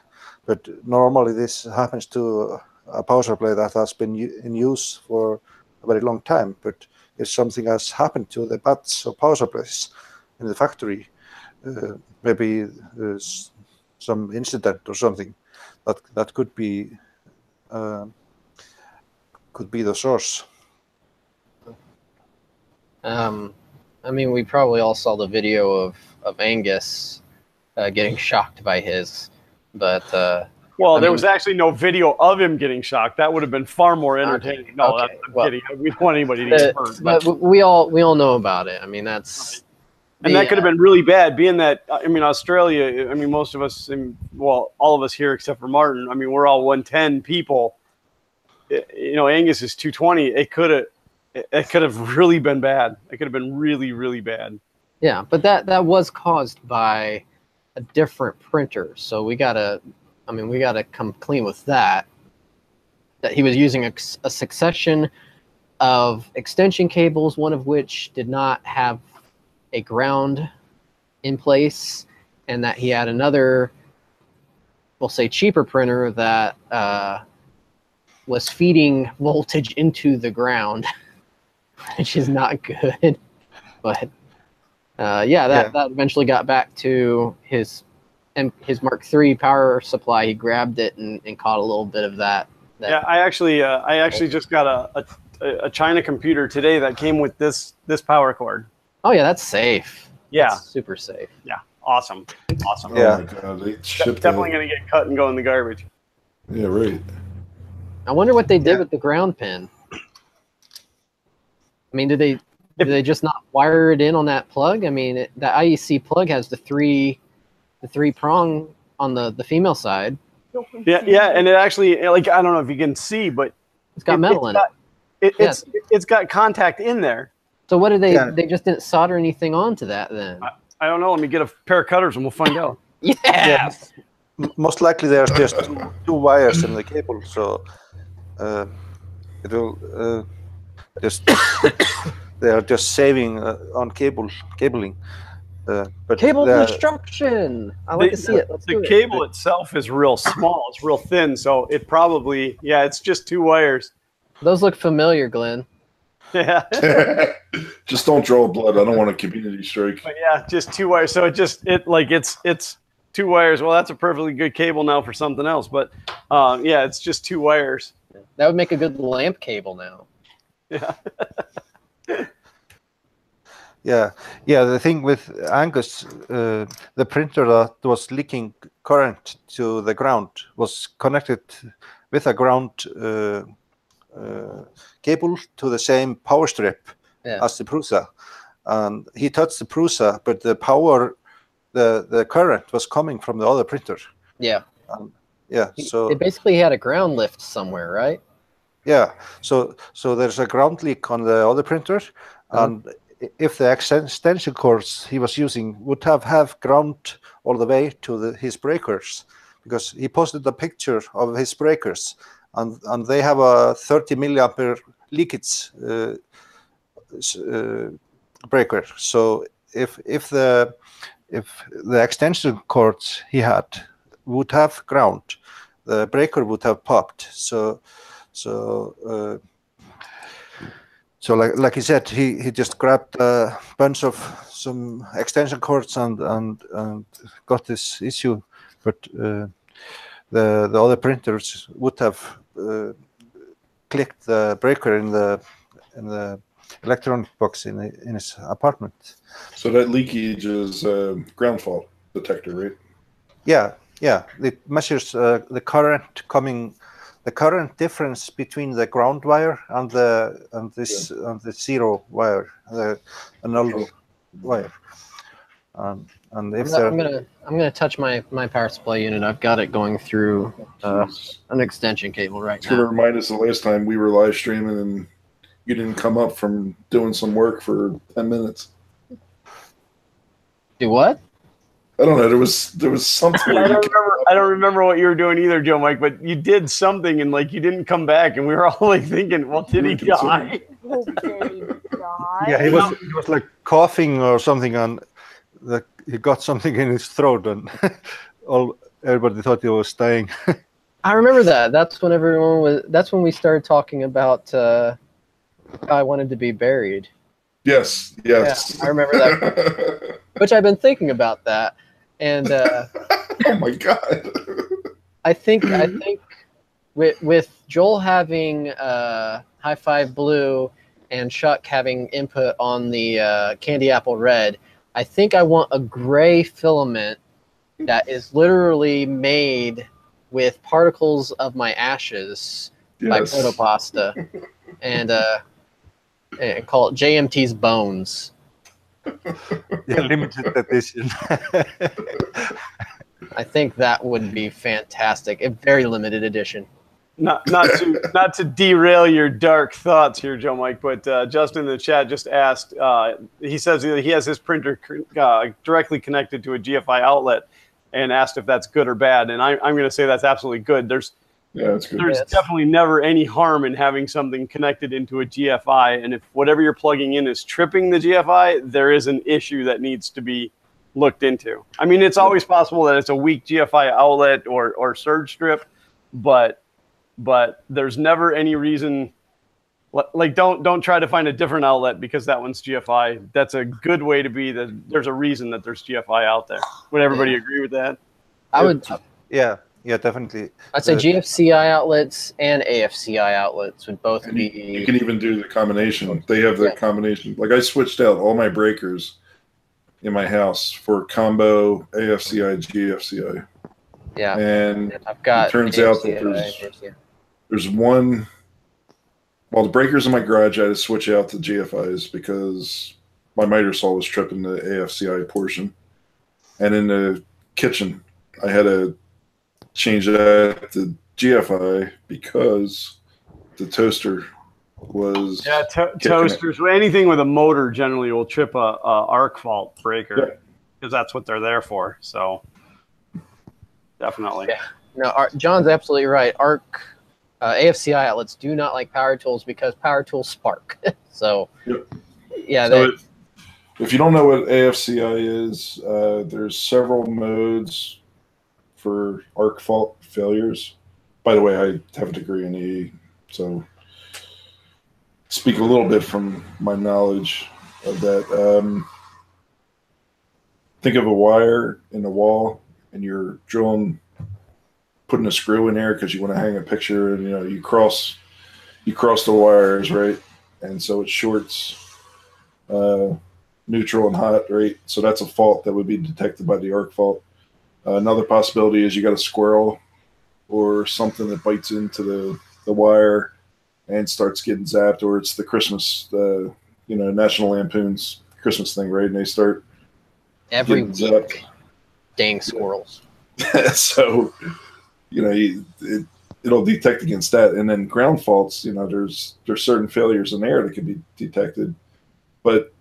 But normally this happens to a power supply that has been in use for a very long time. But if something has happened to the bats or power supplies in the factory, maybe there's some incident or something, that could be the source. I mean, we probably all saw the video of Angus getting shocked by his, but well, there was actually no video of him getting shocked. That would have been far more entertaining. Okay. No, Okay. I'm kidding. We don't want anybody to get hurt. But we all know about it. I mean, that's and that could have been really bad. Being that, I mean, Australia. I mean, most of us, well, all of us here except for Martin. I mean, we're all 110 people. You know, Angus is 220. It could have really been bad. It could have been really, really bad. Yeah, but that was caused by a different printer. So we gotta come clean with that. That he was using a succession of extension cables, one of which did not have a ground in place, and that he had another, we'll say, cheaper printer that was feeding voltage into the ground, which is not good. But that eventually got back to his Mark III power supply. He grabbed it and caught a little bit of that. Yeah, I actually just got a China computer today that came with this power cord. Oh yeah, that's safe. Yeah, that's super safe. Yeah, awesome. Yeah, oh my God, they definitely going to get cut and go in the garbage. Yeah, right. I wonder what they did with the ground pin. I mean, did they just not wire it in on that plug? I mean, the IEC plug has the three prong on the female side. Yeah, and it actually, like, I don't know if you can see, but it's got metal in it. It's got contact in there. So what did they? Yeah. They just didn't solder anything onto that then? I don't know. Let me get a pair of cutters and we'll find out. Yeah. Most likely there's just two wires in the cable, so it will just they are just saving on cabling. But cable construction. I like to see it. The cable itself is real small. It's real thin, so it probably it's just two wires. Those look familiar, Glenn. Yeah. Just don't draw blood. I don't want a community strike. But yeah, just two wires. So it's two wires. Well, that's a perfectly good cable now for something else. But it's just two wires. That would make a good lamp cable now. Yeah. The thing with Angus, the printer that was leaking current to the ground was connected with a ground cable to the same power strip as the Prusa, and he touched the Prusa, but the power, the current was coming from the other printer. So it basically had a ground lift somewhere, right? Yeah, so there's a ground leak on the other printer, and if the extension cords he was using would have ground all the way to his breakers, because he posted a picture of his breakers, and they have a 30 milliampere leakage breaker. So if the extension cords he had would have ground, the breaker would have popped. So like he said, he just grabbed a bunch of some extension cords and got this issue, but the other printers would have clicked the breaker in the electronic box in his apartment. So that leakage is ground fault detector, right? Yeah. It measures the current difference between the ground wire and the zero wire, the null wire. And if I'm gonna touch my power supply unit. I've got it going through an extension cable right now. To remind us the last time we were live streaming and you didn't come up from doing some work for 10 minutes. Do what? I don't know. There was something. I don't remember what you were doing either, Joe Mike. But you did something, and like you didn't come back, and we were all like thinking, "Well, did he die?" Oh, did he die? Yeah, he was like coughing or something, and he got something in his throat, and everybody thought he was dying. I remember that. That's when we started talking about how I wanted to be buried. Yes. Yeah, I remember that. Which I've been thinking about that, and oh my god. I think with Joel having High Five Blue and Chuck having input on the Candy Apple Red, I think I want a gray filament that is literally made with particles of my ashes by Protopasta, and call it JMT's Bones. Yeah, limited edition. I think that would be fantastic. A very limited edition. Not to derail your dark thoughts here, Joe Mike, but Justin in the chat just asked. He says he has his printer directly connected to a GFI outlet, and asked if that's good or bad. And I'm going to say that's absolutely good. That's good. There's definitely never any harm in having something connected into a GFI, and if whatever you're plugging in is tripping the GFI, there is an issue that needs to be looked into. I mean, it's always possible that it's a weak GFI outlet or surge strip, but there's never any reason. Like, don't try to find a different outlet because that one's GFI. That's a good way to be. That there's a reason that there's GFI out there. Would everybody agree with that? I would. Yeah, definitely. I'd say GFCI outlets and AFCI outlets would both be. You can even do the combination. They have the combination. Like I switched out all my breakers in my house for combo AFCI, GFCI. Yeah. And I've got it turns out that there's one. Well, the breakers in my garage, I had to switch out to GFIs because my miter saw was tripping the AFCI portion. And in the kitchen, I had to change that to GFI because the toaster was... Yeah, toasters. Anything with a motor generally will trip a arc fault breaker because that's what they're there for. So, definitely. Yeah. No, John's absolutely right. AFCI outlets do not like power tools because power tools spark. So, yeah. So if you don't know what AFCI is, there's several modes for arc fault failures. By the way, I have a degree in EE, so speak a little bit from my knowledge of that. Think of a wire in the wall, and you're drilling. Putting a screw in there because you want to hang a picture, and you cross the wires, right? And so it shorts neutral and hot, right? So that's a fault that would be detected by the arc fault. Another possibility is you got a squirrel or something that bites into the wire and starts getting zapped, or it's the Christmas, National Lampoon's Christmas thing, right? And they start every week. Zapped. Dang squirrels. So. It'll detect against that, and then ground faults. There's certain failures in there that can be detected, but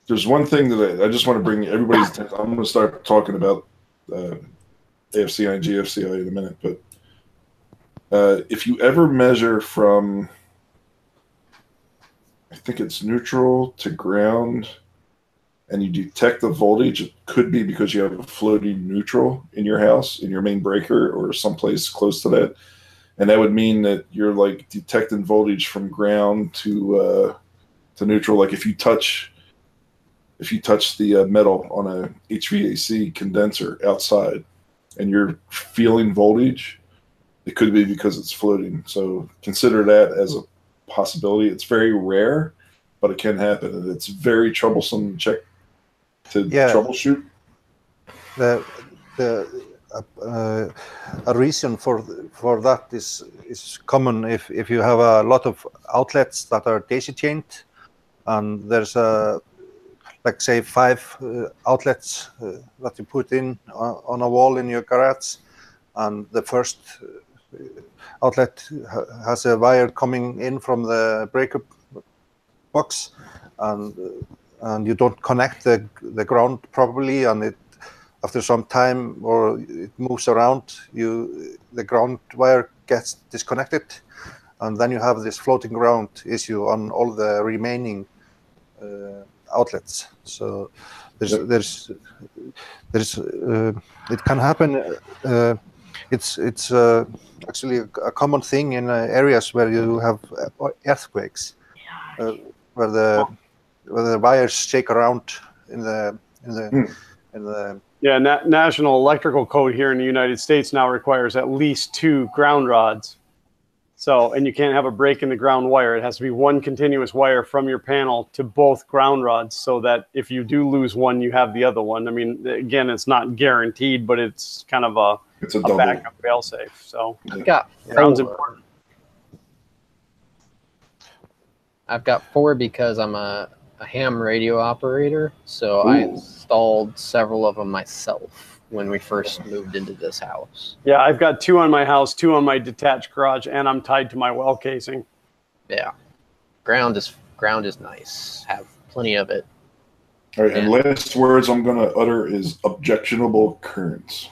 there's one thing that I just want to bring everybody's attention. I'm going to start talking about AFCI and GFCI in a minute, but if you ever measure from, I think it's neutral to ground, and you detect the voltage, it could be because you have a floating neutral in your house, in your main breaker, or someplace close to that. And that would mean that you're like detecting voltage from ground to neutral. Like if you touch the metal on a HVAC condenser outside and you're feeling voltage, it could be because it's floating. So consider that as a possibility. It's very rare, but it can happen, and it's very troublesome to check. Troubleshoot. A reason for that is common if you have a lot of outlets that are daisy chained, and there's like say 5 outlets that you put in on a wall in your garage, and the first outlet has a wire coming in from the breaker box, and you don't connect the ground properly, and it after some time or it moves around, the ground wire gets disconnected, and then you have this floating ground issue on all the remaining outlets. So there's it can happen. It's actually a common thing in areas where you have earthquakes, where the wires shake around in the Yeah, National Electrical Code here in the United States now requires at least 2 ground rods. So, and you can't have a break in the ground wire. It has to be one continuous wire from your panel to both ground rods, so that if you do lose one, you have the other one. I mean, again, it's not guaranteed, but it's kind of a backup failsafe. So I've got ground's 4. important. I've got 4 because I'm a ham radio operator, so I installed several of them myself when we first moved into this house. Yeah, I've got 2 on my house, 2 on my detached garage, and I'm tied to my well casing. Yeah, ground is nice. Have plenty of it. All right, and last words I'm going to utter is objectionable currents.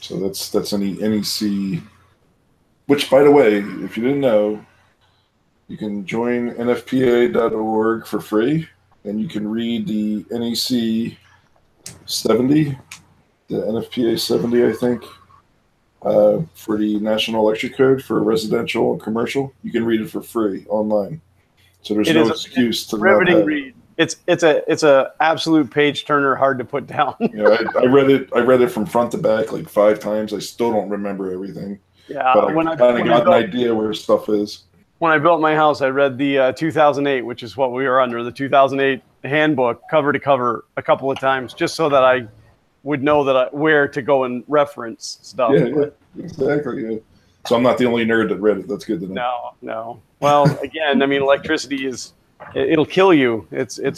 So that's any NEC, which, by the way, if you didn't know, you can join nfpa.org for free, and you can read the NEC 70, the NFPA 70, I think, for the National Electric Code for residential and commercial. You can read it for free online. So there's no excuse to riveting read. It's a absolute page turner, hard to put down. I read it from front to back like 5 times. I still don't remember everything. Yeah, but I kind of got an idea where stuff is. When I built my house, I read the 2008, which is what we were under, the 2008 handbook, cover to cover, a couple of times, just so that I would know where to go and reference stuff. Yeah, exactly. Yeah. So I'm not the only nerd that read it. That's good to know. No. Well, again, I mean, electricity it'll kill you. It's very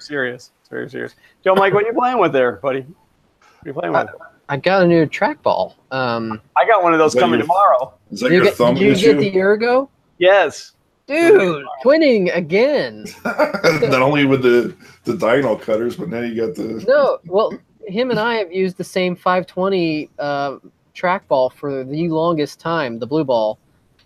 serious. It's very serious. Joe, Mike, what are you playing with there, buddy? What are you playing with? I got a new trackball. I got one of those coming tomorrow. Is that your thumb issue? Did you get the Ergo? Yes. Dude, twinning again. Not only with the dyno cutters, but now you got the... No, well, him and I have used the same 520 trackball for the longest time, the blue ball.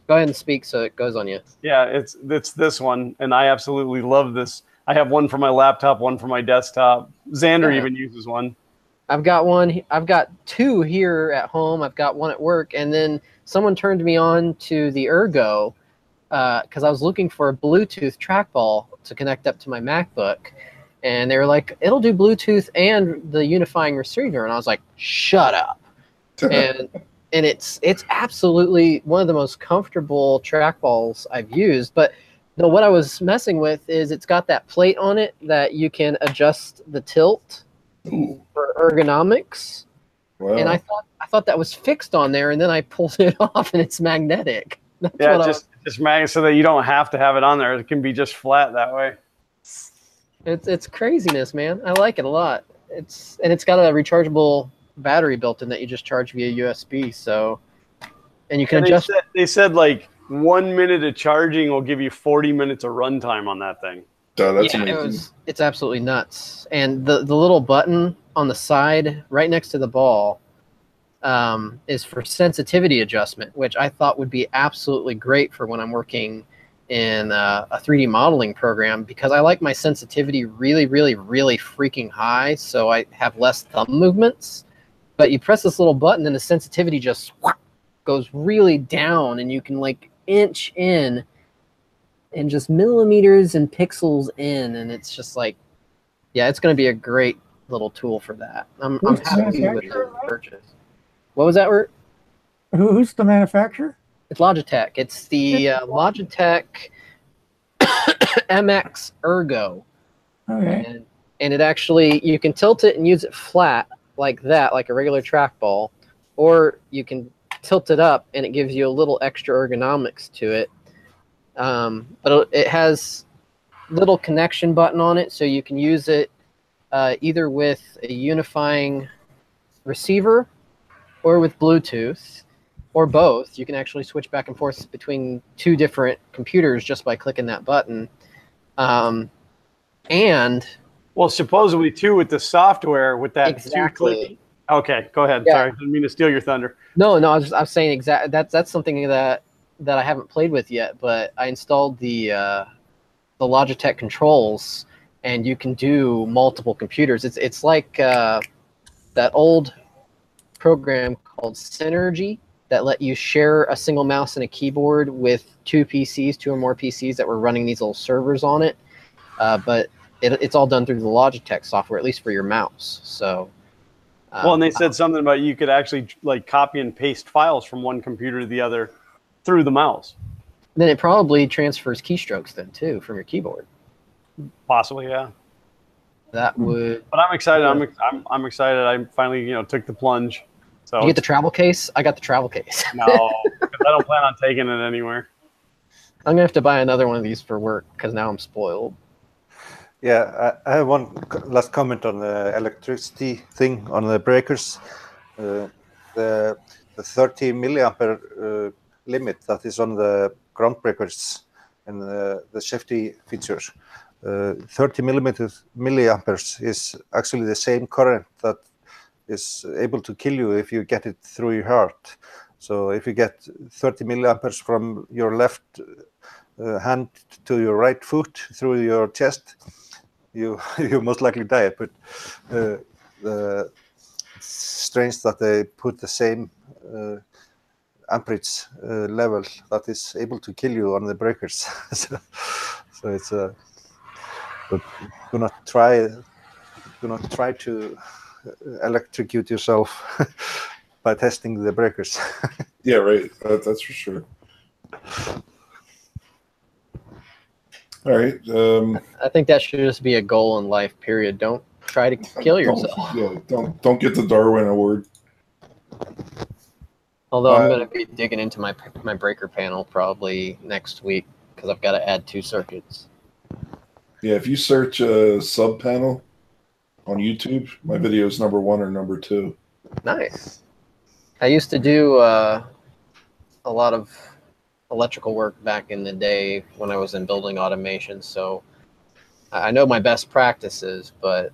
Go ahead and speak so it goes on you. Yeah, it's this one, and I absolutely love this. I have one for my laptop, one for my desktop. Xander even uses one. I've got one. I've got 2 here at home. I've got one at work, and then someone turned me on to the Ergo because I was looking for a Bluetooth trackball to connect up to my MacBook, and they were like, "It'll do Bluetooth and the unifying receiver," and I was like, "Shut up!" and it's absolutely one of the most comfortable trackballs I've used. But no, what I was messing with is it's got that plate on it that you can adjust the tilt for ergonomics. Wow. And I thought that was fixed on there, and then I pulled it off, and it's magnetic. That's just magnet so that you don't have to have it on there. It can be just flat that way. It's craziness, man. I like it a lot. It's got a rechargeable battery built in that you just charge via USB. So, and you can adjust. They said like 1 minute of charging will give you 40 minutes of runtime on that thing. That's amazing. It's absolutely nuts. And the little button on the side, right next to the ball, is for sensitivity adjustment, which I thought would be absolutely great for when I'm working in a 3D modeling program, because I like my sensitivity really, really, really freaking high, so I have less thumb movements. But you press this little button and the sensitivity just goes really down, and you can like inch in and just millimeters and pixels in, and it's just like, yeah, it's going to be a great little tool for that. I'm happy with the purchase. What was that word? Who's the manufacturer? It's Logitech. It's the Logitech MX Ergo. Okay. And it actually, you can tilt it and use it flat like that, like a regular trackball, or you can tilt it up and it gives you a little extra ergonomics to it. But it has a little connection button on it, so you can use it either with a unifying receiver or with Bluetooth, or both. You can actually switch back and forth between 2 different computers just by clicking that button. And well, supposedly too with the software with that exactly. Okay, go ahead. Yeah. Sorry, didn't mean to steal your thunder. No, I was saying exactly that's something that I haven't played with yet, but I installed the Logitech controls, and you can do multiple computers. It's like that old program called Synergy that let you share a single mouse and a keyboard with two or more PCs that were running these little servers on it. But it's all done through the Logitech software, at least for your mouse. So. Well, and they said something about you could actually like copy and paste files from one computer to the other through the mouse. Then it probably transfers keystrokes then too from your keyboard. Possibly, yeah. That would. But I'm excited. I'm excited. I finally, took the plunge. So Did you get the travel case? I got the travel case. No, because I don't plan on taking it anywhere. I'm gonna have to buy another one of these for work because now I'm spoiled. Yeah, I have one last comment on the electricity thing on the breakers. The 30 milliampere limit that is on the ground breakers and the safety features. 30 milliamperes is actually the same current that is able to kill you if you get it through your heart. So if you get 30 milliamperes from your left hand to your right foot through your chest, you most likely die. But it's strange that they put the same amperage level that is able to kill you on the breakers. so it's but do not try to electrocute yourself by testing the breakers. Yeah, right. That's for sure. All right. I think that should just be a goal in life. Period. Don't try to kill yourself. Don't get the Darwin Award. Although I'm going to be digging into my breaker panel probably next week because I've got to add 2 circuits. Yeah, if you search sub panel on YouTube, my video is number 1 or number 2. Nice. I used to do a lot of electrical work back in the day when I was in building automation, so I know my best practices, but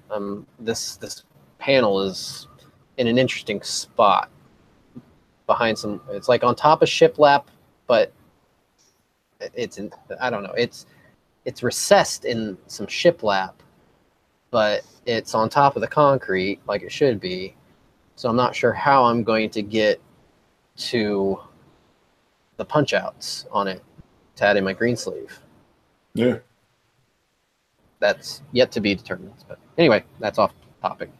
this panel is in an interesting spot behind some. It's like on top of shiplap, but I don't know. It's recessed in some shiplap, but it's on top of the concrete like it should be. So I'm not sure how I'm going to get to the punch outs on it to add in my green sleeve. Yeah. That's yet to be determined. But anyway, that's off topic.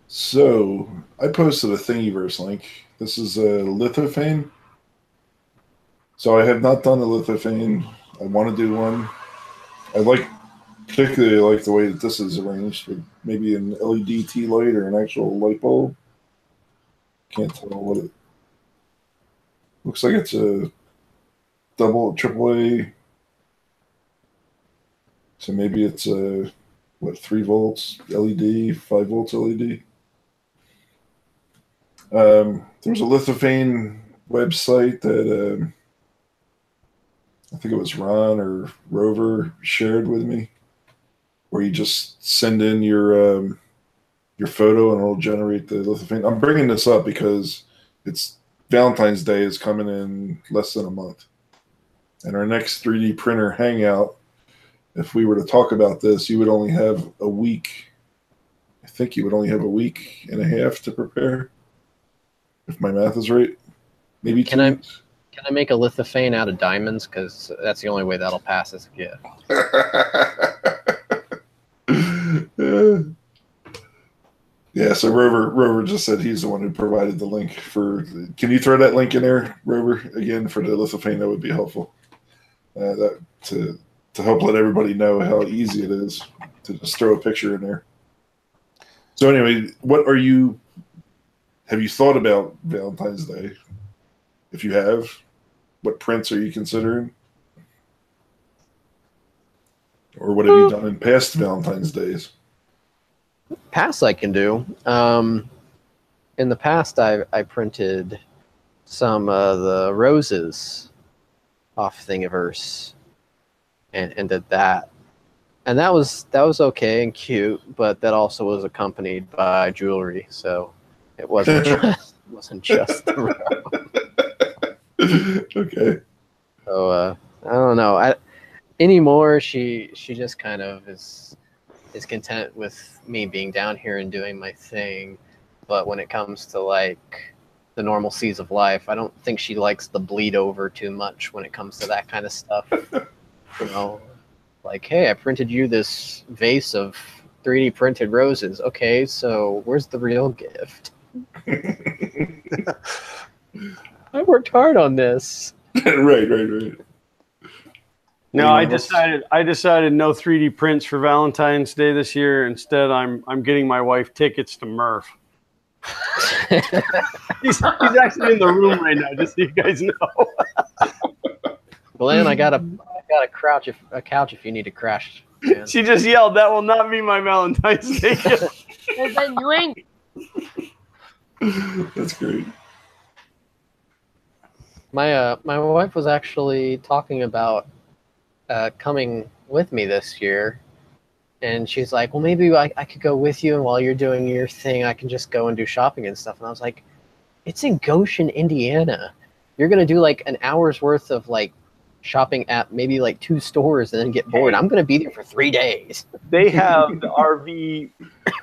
So I posted a Thingiverse link. This is a lithophane. So I have not done a lithophane. I want to do one. Particularly like the way that this is arranged with maybe an LED tea light or an actual light bulb. Can't tell what it looks like. It's a AAA. So maybe it's a 3 volts LED, 5 volts LED. There's a lithophane website that I think it was Ron or Rover shared with me, where you just send in your photo and it'll generate the lithophane. I'm bringing this up because it's Valentine's Day is coming in less than a month, and our next 3D printer hangout, if we were to talk about this, you would only have a week. I think you would only have a week and a half to prepare, if my math is right. Maybe 2 weeks. Can I make a lithophane out of diamonds? Because that's the only way that'll pass as a gift. Yeah, so Rover just said he's the one who provided the link for. Can you throw that link in there, Rover, again for the lithophane? That would be helpful. To help let everybody know how easy it is to just throw a picture in there. So anyway, have you thought about Valentine's Day? If you have, what prints are you considering? Or what have you done in past Valentine's Days? Past I can do. In the past, I printed some of the roses off Thingiverse. and did that. And that was okay and cute, but that also was accompanied by jewelry, so it wasn't just the row. Okay. So I don't know. Anymore, she just kind of is content with me being down here and doing my thing. But when it comes to like the normalcies of life, I don't think she likes the bleed over too much when it comes to that kind of stuff. You know, like, hey, I printed you this vase of 3D printed roses. Okay, so where's the real gift? I worked hard on this. Right. No, I decided no 3D prints for Valentine's Day this year. Instead, I'm getting my wife tickets to Murph. he's actually in the room right now, just so you guys know. Glenn, I got a couch if you need to crash. Man. She just yelled, "That will not be my Valentine's Day gift." What are you doing? That's great. My wife was actually talking about coming with me this year, and she's like, well, maybe I could go with you, and while you're doing your thing, I can just go and do shopping and stuff. And I was like, it's in Goshen, Indiana. You're gonna do like an hour's worth of like shopping at maybe like 2 stores and then get bored. I'm gonna be there for 3 days. They have the RV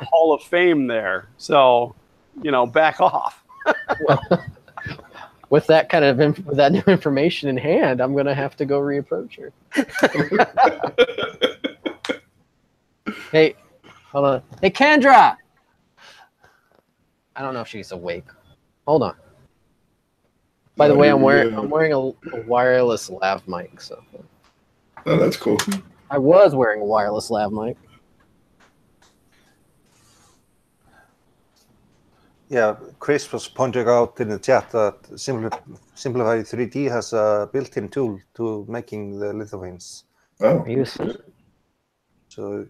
Hall of Fame there, so back off. With that kind of with that new information in hand, I'm gonna have to go reapproach her. Hey, hold on. Hey, Kendra. I don't know if she's awake. Hold on. By the way, I'm wearing a wireless lav mic. So. Oh, that's cool. I was wearing a wireless lav mic. Yeah, Chris was pointing out in the chat that Simplify 3D has a built-in tool to making the lithophane. Oh. So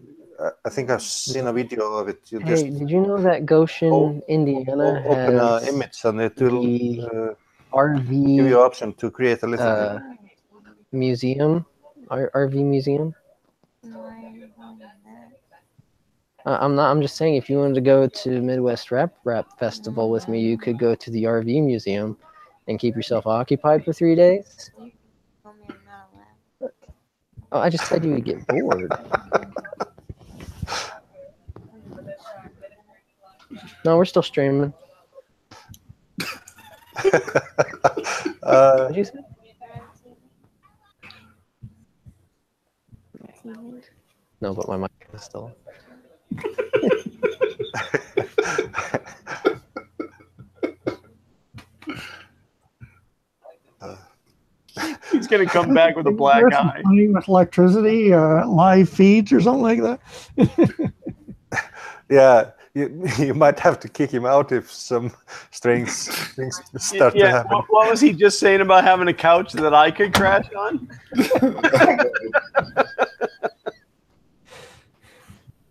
I think I've seen a video of it. Hey, did you know that Goshen, Indiana open has an image and it will RV give you an option to create a lithophane museum, RV museum? I'm just saying, if you wanted to go to Midwest Rap Festival with me, you could go to the RV museum and keep yourself occupied for 3 days. Oh, I just said you would get bored. No, we're still streaming. What did you say? No, but my mic is still. He's gonna come back with a black eye. With electricity, live feeds or something like that. Yeah, you might have to kick him out if some strange things start to happen. What was he just saying about having a couch that I could crash on?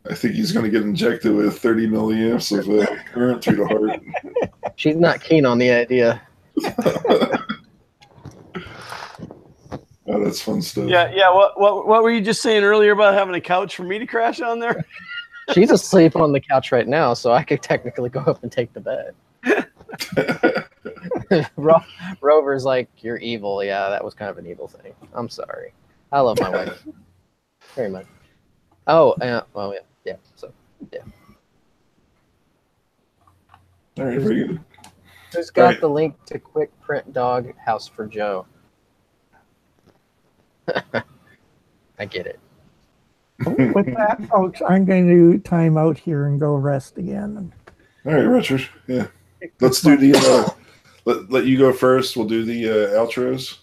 I think he's going to get injected with 30 milliamps of current through the heart. She's not keen on the idea. Oh, that's fun stuff. Yeah. What were you just saying earlier about having a couch for me to crash on there? She's asleep on the couch right now, so I could technically go up and take the bed. Rover's like, you're evil. Yeah, that was kind of an evil thing. I'm sorry. I love my wife very much. Oh, well, yeah. So, yeah. All right, very good. Who's got the link to Quick Print Dog House for Joe? I get it. With that, folks, I'm going to time out here and go rest again. All right, Richard. Yeah. Let's do the, let you go first. We'll do the outros.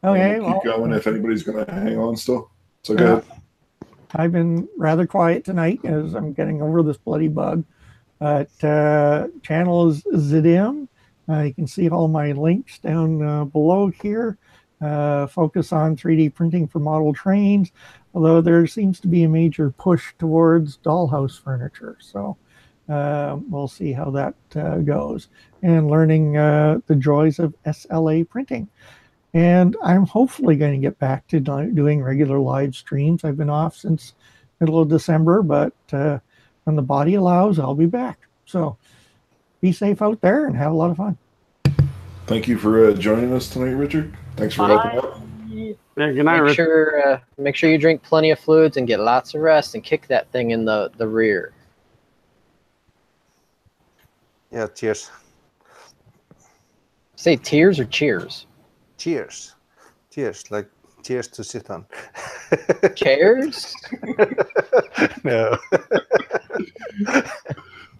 Okay. We'll keep going if anybody's going to hang on still. So go ahead. I've been rather quiet tonight as I'm getting over this bloody bug. Channel is ZDM. You can see all my links down below here. Focus on 3D printing for model trains, although there seems to be a major push towards dollhouse furniture. So we'll see how that goes. And learning the joys of SLA printing. And I'm hopefully going to get back to doing regular live streams. I've been off since middle of December, but when the body allows, I'll be back. So be safe out there and have a lot of fun. Thank you for joining us tonight, Richard. Thanks for helping out. Yeah, good night, Make sure you drink plenty of fluids and get lots of rest and kick that thing in the rear. Yeah, cheers. Say tears or cheers? Cheers. Cheers, like chairs to sit on. Chairs? No.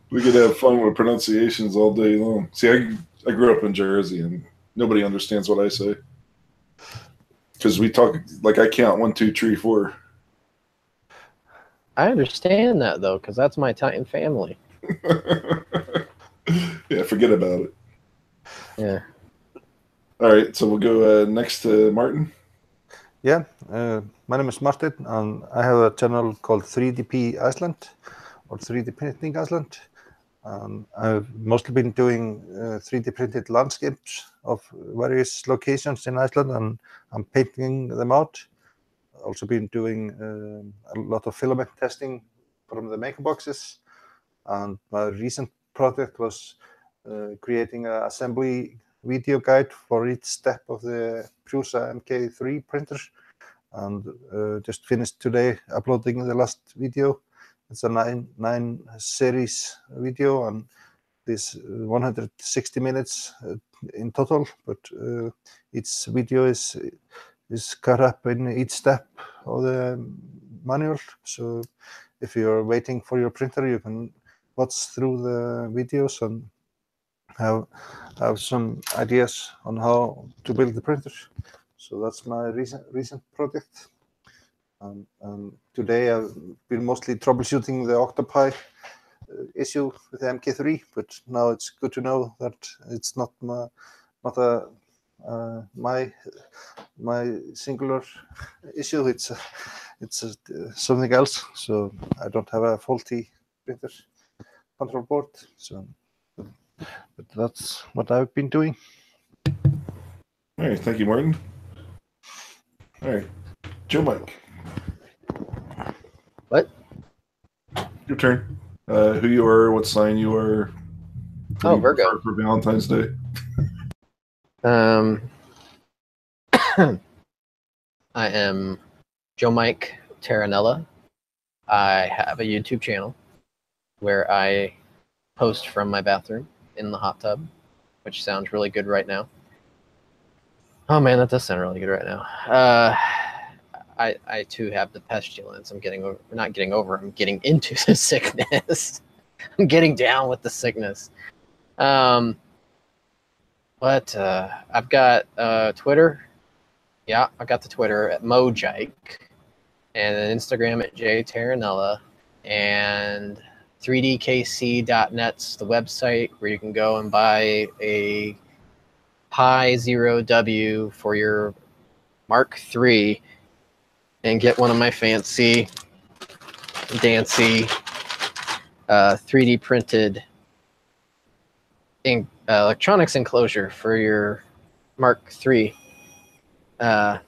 We could have fun with pronunciations all day long. See, I grew up in Jersey, and nobody understands what I say. Because we talk, like I count 1, 2, 3, 4. I understand that, though, because that's my Italian family. Yeah, forget about it. Yeah. All right, so we'll go next to Martin. Yeah, my name is Martin, and I have a channel called 3DP Iceland, or 3D Printing Iceland. I've mostly been doing 3D printed landscapes of various locations in Iceland, and I'm painting them out. Also been doing a lot of filament testing from the maker boxes, and my recent project was creating an assembly video guide for each step of the Prusa MK3 printer, and just finished today uploading the last video. It's a 9 series video, and this 160 minutes in total, but each video is cut up in each step of the manual. So if you're waiting for your printer, you can watch through the videos and have some ideas on how to build the printer. So that's my recent project. Today I've been mostly troubleshooting the Octopi issue with the MK3, but now it's good to know that it's not my singular issue. It's something else. So I don't have a faulty printer control board. So, but that's what I've been doing. All right, thank you, Martin. All right, Joe Mike. What? Your turn. Who you are, what sign you are. Oh, Virgo. For Valentine's Day. I am Joe Mike Terranella. I have a YouTube channel where I post from my bathroom in the hot tub, which sounds really good right now. Oh man, that does sound really good right now. I too have the pestilence. I'm not getting over. I'm getting into the sickness. I'm getting down with the sickness. But I've got Twitter. Yeah, I got the Twitter at Mojike, and an Instagram at jterranella, and 3dkc.net's the website where you can go and buy a Pi 0W for your Mark III and get one of my fancy, dancy 3D printed electronics enclosure for your Mark III. Oh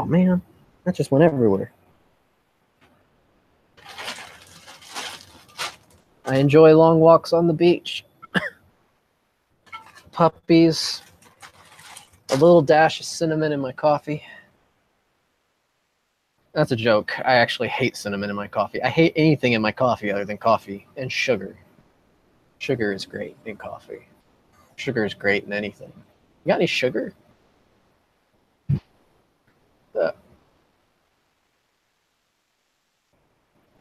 man, that just went everywhere. I enjoy long walks on the beach. Puppies, a little dash of cinnamon in my coffee. That's a joke. I actually hate cinnamon in my coffee. I hate anything in my coffee other than coffee and sugar. Sugar is great in coffee. Sugar is great in anything. You got any sugar?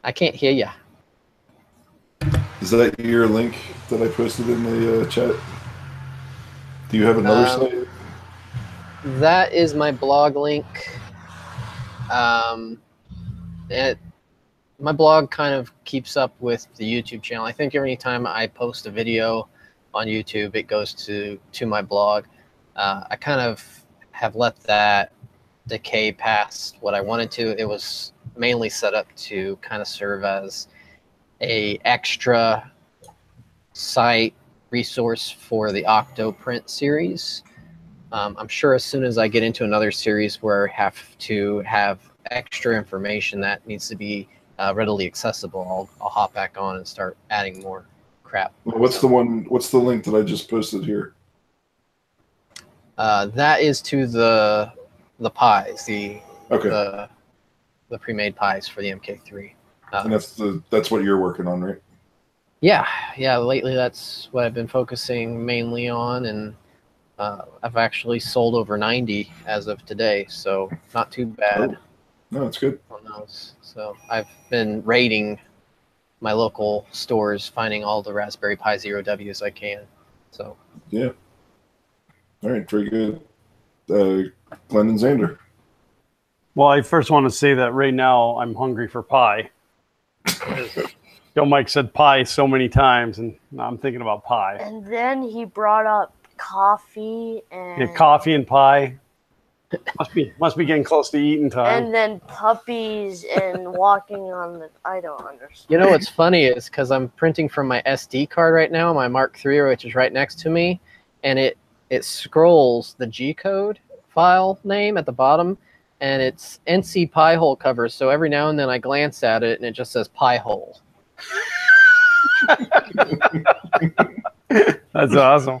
I can't hear ya. Is that your link that I posted in the chat? Do you have another site? That is my blog link. My blog kind of keeps up with the YouTube channel. I think every time I post a video on YouTube, it goes to my blog. I kind of have let that decay past what I wanted to. It was mainly set up to kind of serve as a extra site resource for the Octoprint series. I'm sure as soon as I get into another series where I have to have extra information that needs to be readily accessible, I'll hop back on and start adding more crap. What's the link that I just posted here? That is to the pies, the pre-made pies for the MK3. And that's what you're working on, right? Yeah. Lately, that's what I've been focusing mainly on, and I've actually sold over 90 as of today, so not too bad. Oh. No, it's good on those. So I've been raiding my local stores, finding all the Raspberry Pi Zero Ws I can. So yeah. All right, very good. Glenn and Xander. Well, I first want to say that right now I'm hungry for pie. Joe Mike said pie so many times, and now I'm thinking about pie. And then he brought up coffee and... Yeah, coffee and pie. Must be getting close to eating time. And then puppies and walking on the... I don't understand. You know what's funny is because I'm printing from my SD card right now, my Mark III, which is right next to me, and it scrolls the G-code file name at the bottom, and it's NC Pi hole covers. So every now and then I glance at it, and it just says Pi hole. That's awesome.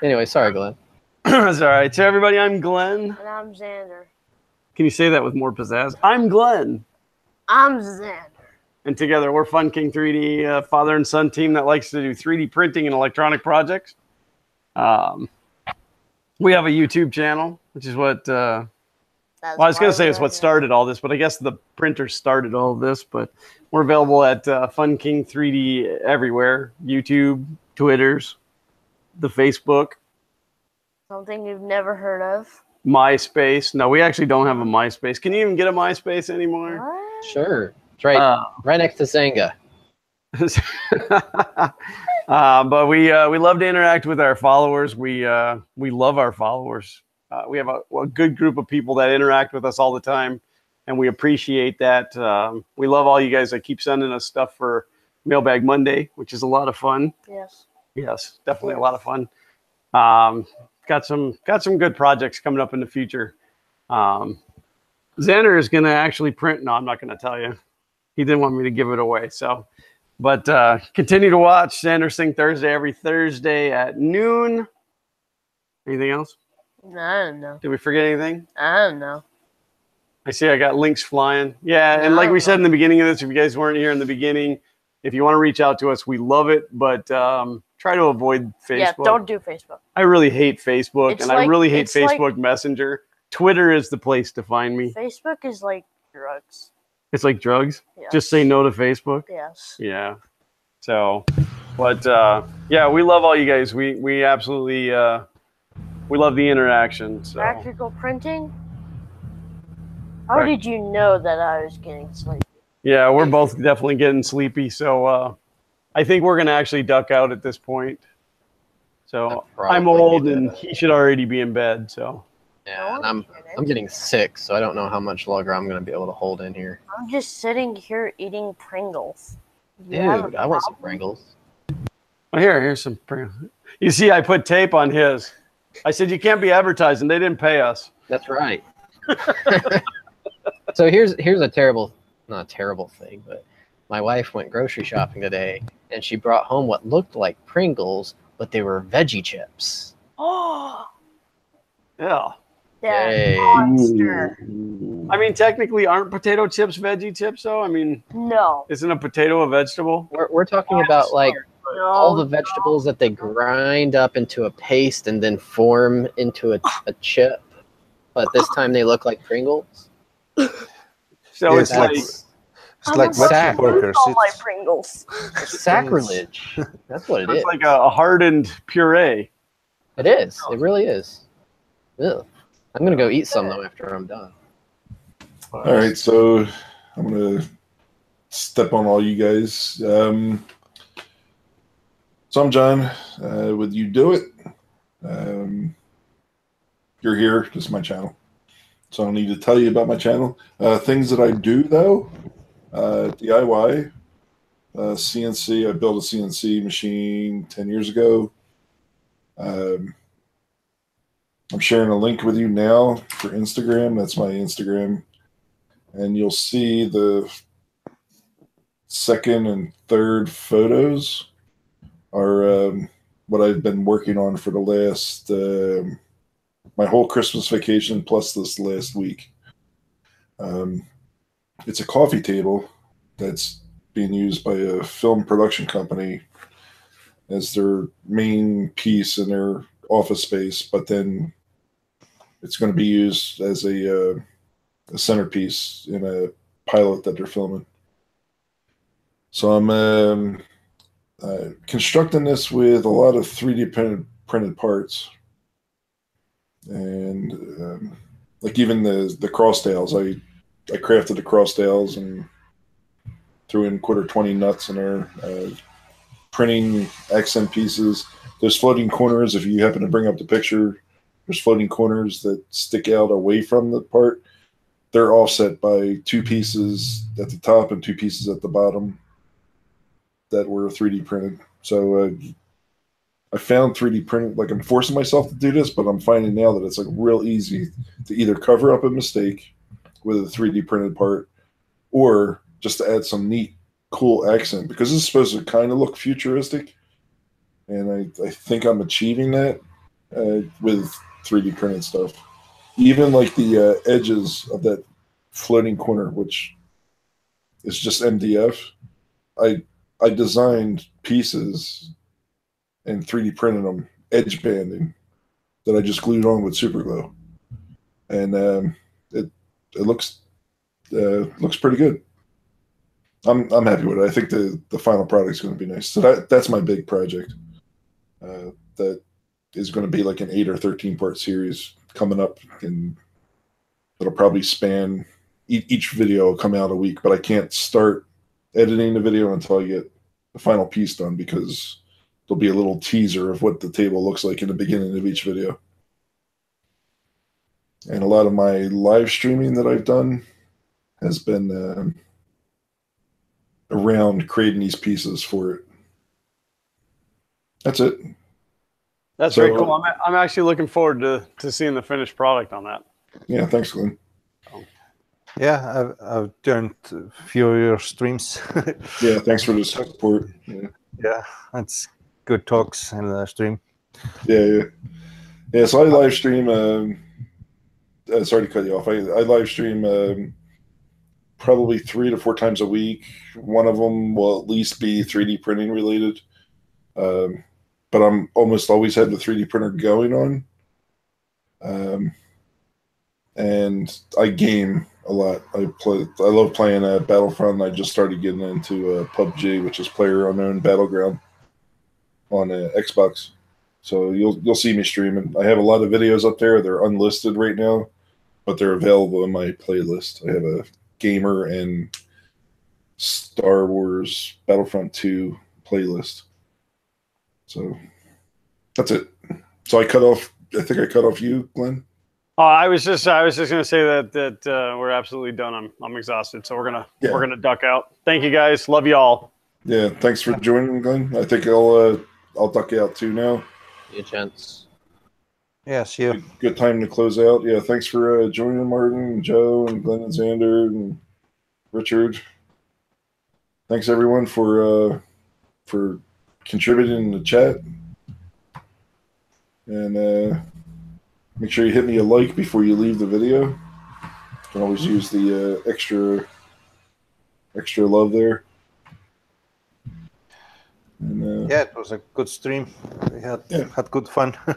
Anyway, sorry, Glenn. That's all right. So everybody, I'm Glenn. And I'm Xander. Can you say that with more pizzazz? I'm Glenn. I'm Xander. And together we're Fun King 3D, father and son team that likes to do 3D printing and electronic projects. We have a YouTube channel, which is what... well, I was going to say it's what started all this, but I guess the printer started all of this. But we're available at Fun King 3D everywhere. YouTube, Twitters, the Facebook. Something you've never heard of. MySpace. No, we actually don't have a MySpace. Can you even get a MySpace anymore? What? Sure. It's right next to Zanga. But we love to interact with our followers. We love our followers. We have a good group of people that interact with us all the time, and we appreciate that. We love all you guys that keep sending us stuff for Mailbag Monday, which is a lot of fun. Yes, definitely a lot of fun. Got some good projects coming up in the future. Xander is going to actually print. No, I'm not going to tell you. He didn't want me to give it away. So, but continue to watch Xander Sing Thursday every Thursday at noon. Anything else? I don't know. Did we forget anything? I don't know. I see I got links flying. Yeah, and like we said in the beginning of this, if you guys weren't here in the beginning, if you want to reach out to us, we love it, but try to avoid Facebook. Yeah, don't do Facebook. I really hate Facebook, I really hate Facebook Messenger. Twitter is the place to find me. Facebook is like drugs. It's like drugs? Yes. Just say no to Facebook? Yes. Yeah. So, but yeah, we love all you guys. We absolutely, we love the interaction. So. Practical printing? How did you know that I was getting sleepy? Yeah, we're both definitely getting sleepy. So I think we're going to actually duck out at this point. So I'm old and he should already be in bed. So yeah, and I'm getting sick, so I don't know how much longer I'm going to be able to hold in here. I'm just sitting here eating Pringles. Dude, I want some Pringles. Well, here's some Pringles. You see, I put tape on his. I said, you can't be advertising. They didn't pay us. That's right. So here's a terrible, not a terrible thing, but my wife went grocery shopping today, and she brought home what looked like Pringles, but they were veggie chips. Oh, yeah. That monster. I mean, technically, aren't potato chips veggie chips, though? I mean, no. Isn't a potato a vegetable? We're talking about, like, all the vegetables that they grind up into a paste and then form into a chip. But this time they look like Pringles. So it's like vegetable burgers. All my Pringles. Sacrilege. That's what it is. It's like a hardened puree. It is. It really is. Ugh. I'm going to go eat some, though, after I'm done. All right, so I'm going to step on all you guys. So I'm John with You Do It. You're here. This is my channel. So I don't need to tell you about my channel. Things that I do, though, DIY, CNC. I built a CNC machine 10 years ago. I'm sharing a link with you now for Instagram. That's my Instagram. And you'll see the second and third photos are what I've been working on for the last, my whole Christmas vacation plus this last week. It's a coffee table that's being used by a film production company as their main piece in their office space, but then it's going to be used as a centerpiece in a pilot that they're filming. So I'm constructing this with a lot of 3D printed parts, and like even the cross tails. I crafted the cross tails and threw in 1/4-20 nuts in there. Printing accent pieces. There's floating corners. If you happen to bring up the picture, there's floating corners that stick out away from the part. They're offset by 2 pieces at the top and 2 pieces at the bottom that were 3D printed. So I found 3D printed, like I'm forcing myself to do this, but I'm finding now that it's like real easy to either cover up a mistake with a 3D printed part or just to add some neat, cool accent, because this is supposed to kind of look futuristic. And I think I'm achieving that with 3D printed stuff. Even like the edges of that floating corner, which is just MDF, I designed pieces and 3D printed them, edge banding, that I just glued on with super glue, and it looks pretty good. I'm happy with it. I think the final product is going to be nice. So that's my big project. That is going to be like an 8 or 13 part series coming up, and it'll probably span each video will come out a week. But I can't start editing the video until I get the final piece done, because there'll be a little teaser of what the table looks like in the beginning of each video. And a lot of my live streaming that I've done has been around creating these pieces for it. That's it. That's very cool. I'm actually looking forward to seeing the finished product on that. Yeah, thanks, Glenn. Yeah, I've joined a few of your streams. Yeah, thanks for the support. Yeah, that's good talks in the stream. Yeah. So I live stream. Sorry to cut you off. I live stream probably 3 to 4 times a week. One of them will at least be 3D printing related. But I'm almost always had the 3D printer going on. And I game a lot. I love playing Battlefront. I just started getting into PUBG, which is PlayerUnknown Battleground on Xbox. So you'll see me streaming. I have a lot of videos up there. They're unlisted right now, but they're available in my playlist. I have a gamer and Star Wars Battlefront 2 playlist. So that's it. So I think I cut off you, Glenn. I was just going to say that we're absolutely done. I'm exhausted, so we're gonna duck out. Thank you guys. Love you all. Yeah, thanks for joining, Glenn. I think I'll duck out too now. See you, gents. Yeah, see you. Good time to close out. Yeah, thanks for joining, Martin, and Joe, and Glenn, and Xander, and Richard. Thanks everyone for contributing in the chat. And make sure you hit me a like before you leave the video. You can always use the extra love there. And, yeah, it was a good stream. We had good fun. All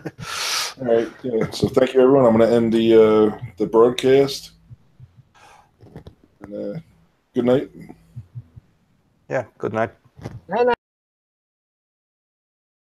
right. Yeah. So thank you, everyone. I'm going to end the broadcast. And, good night. Yeah. Good night. Night.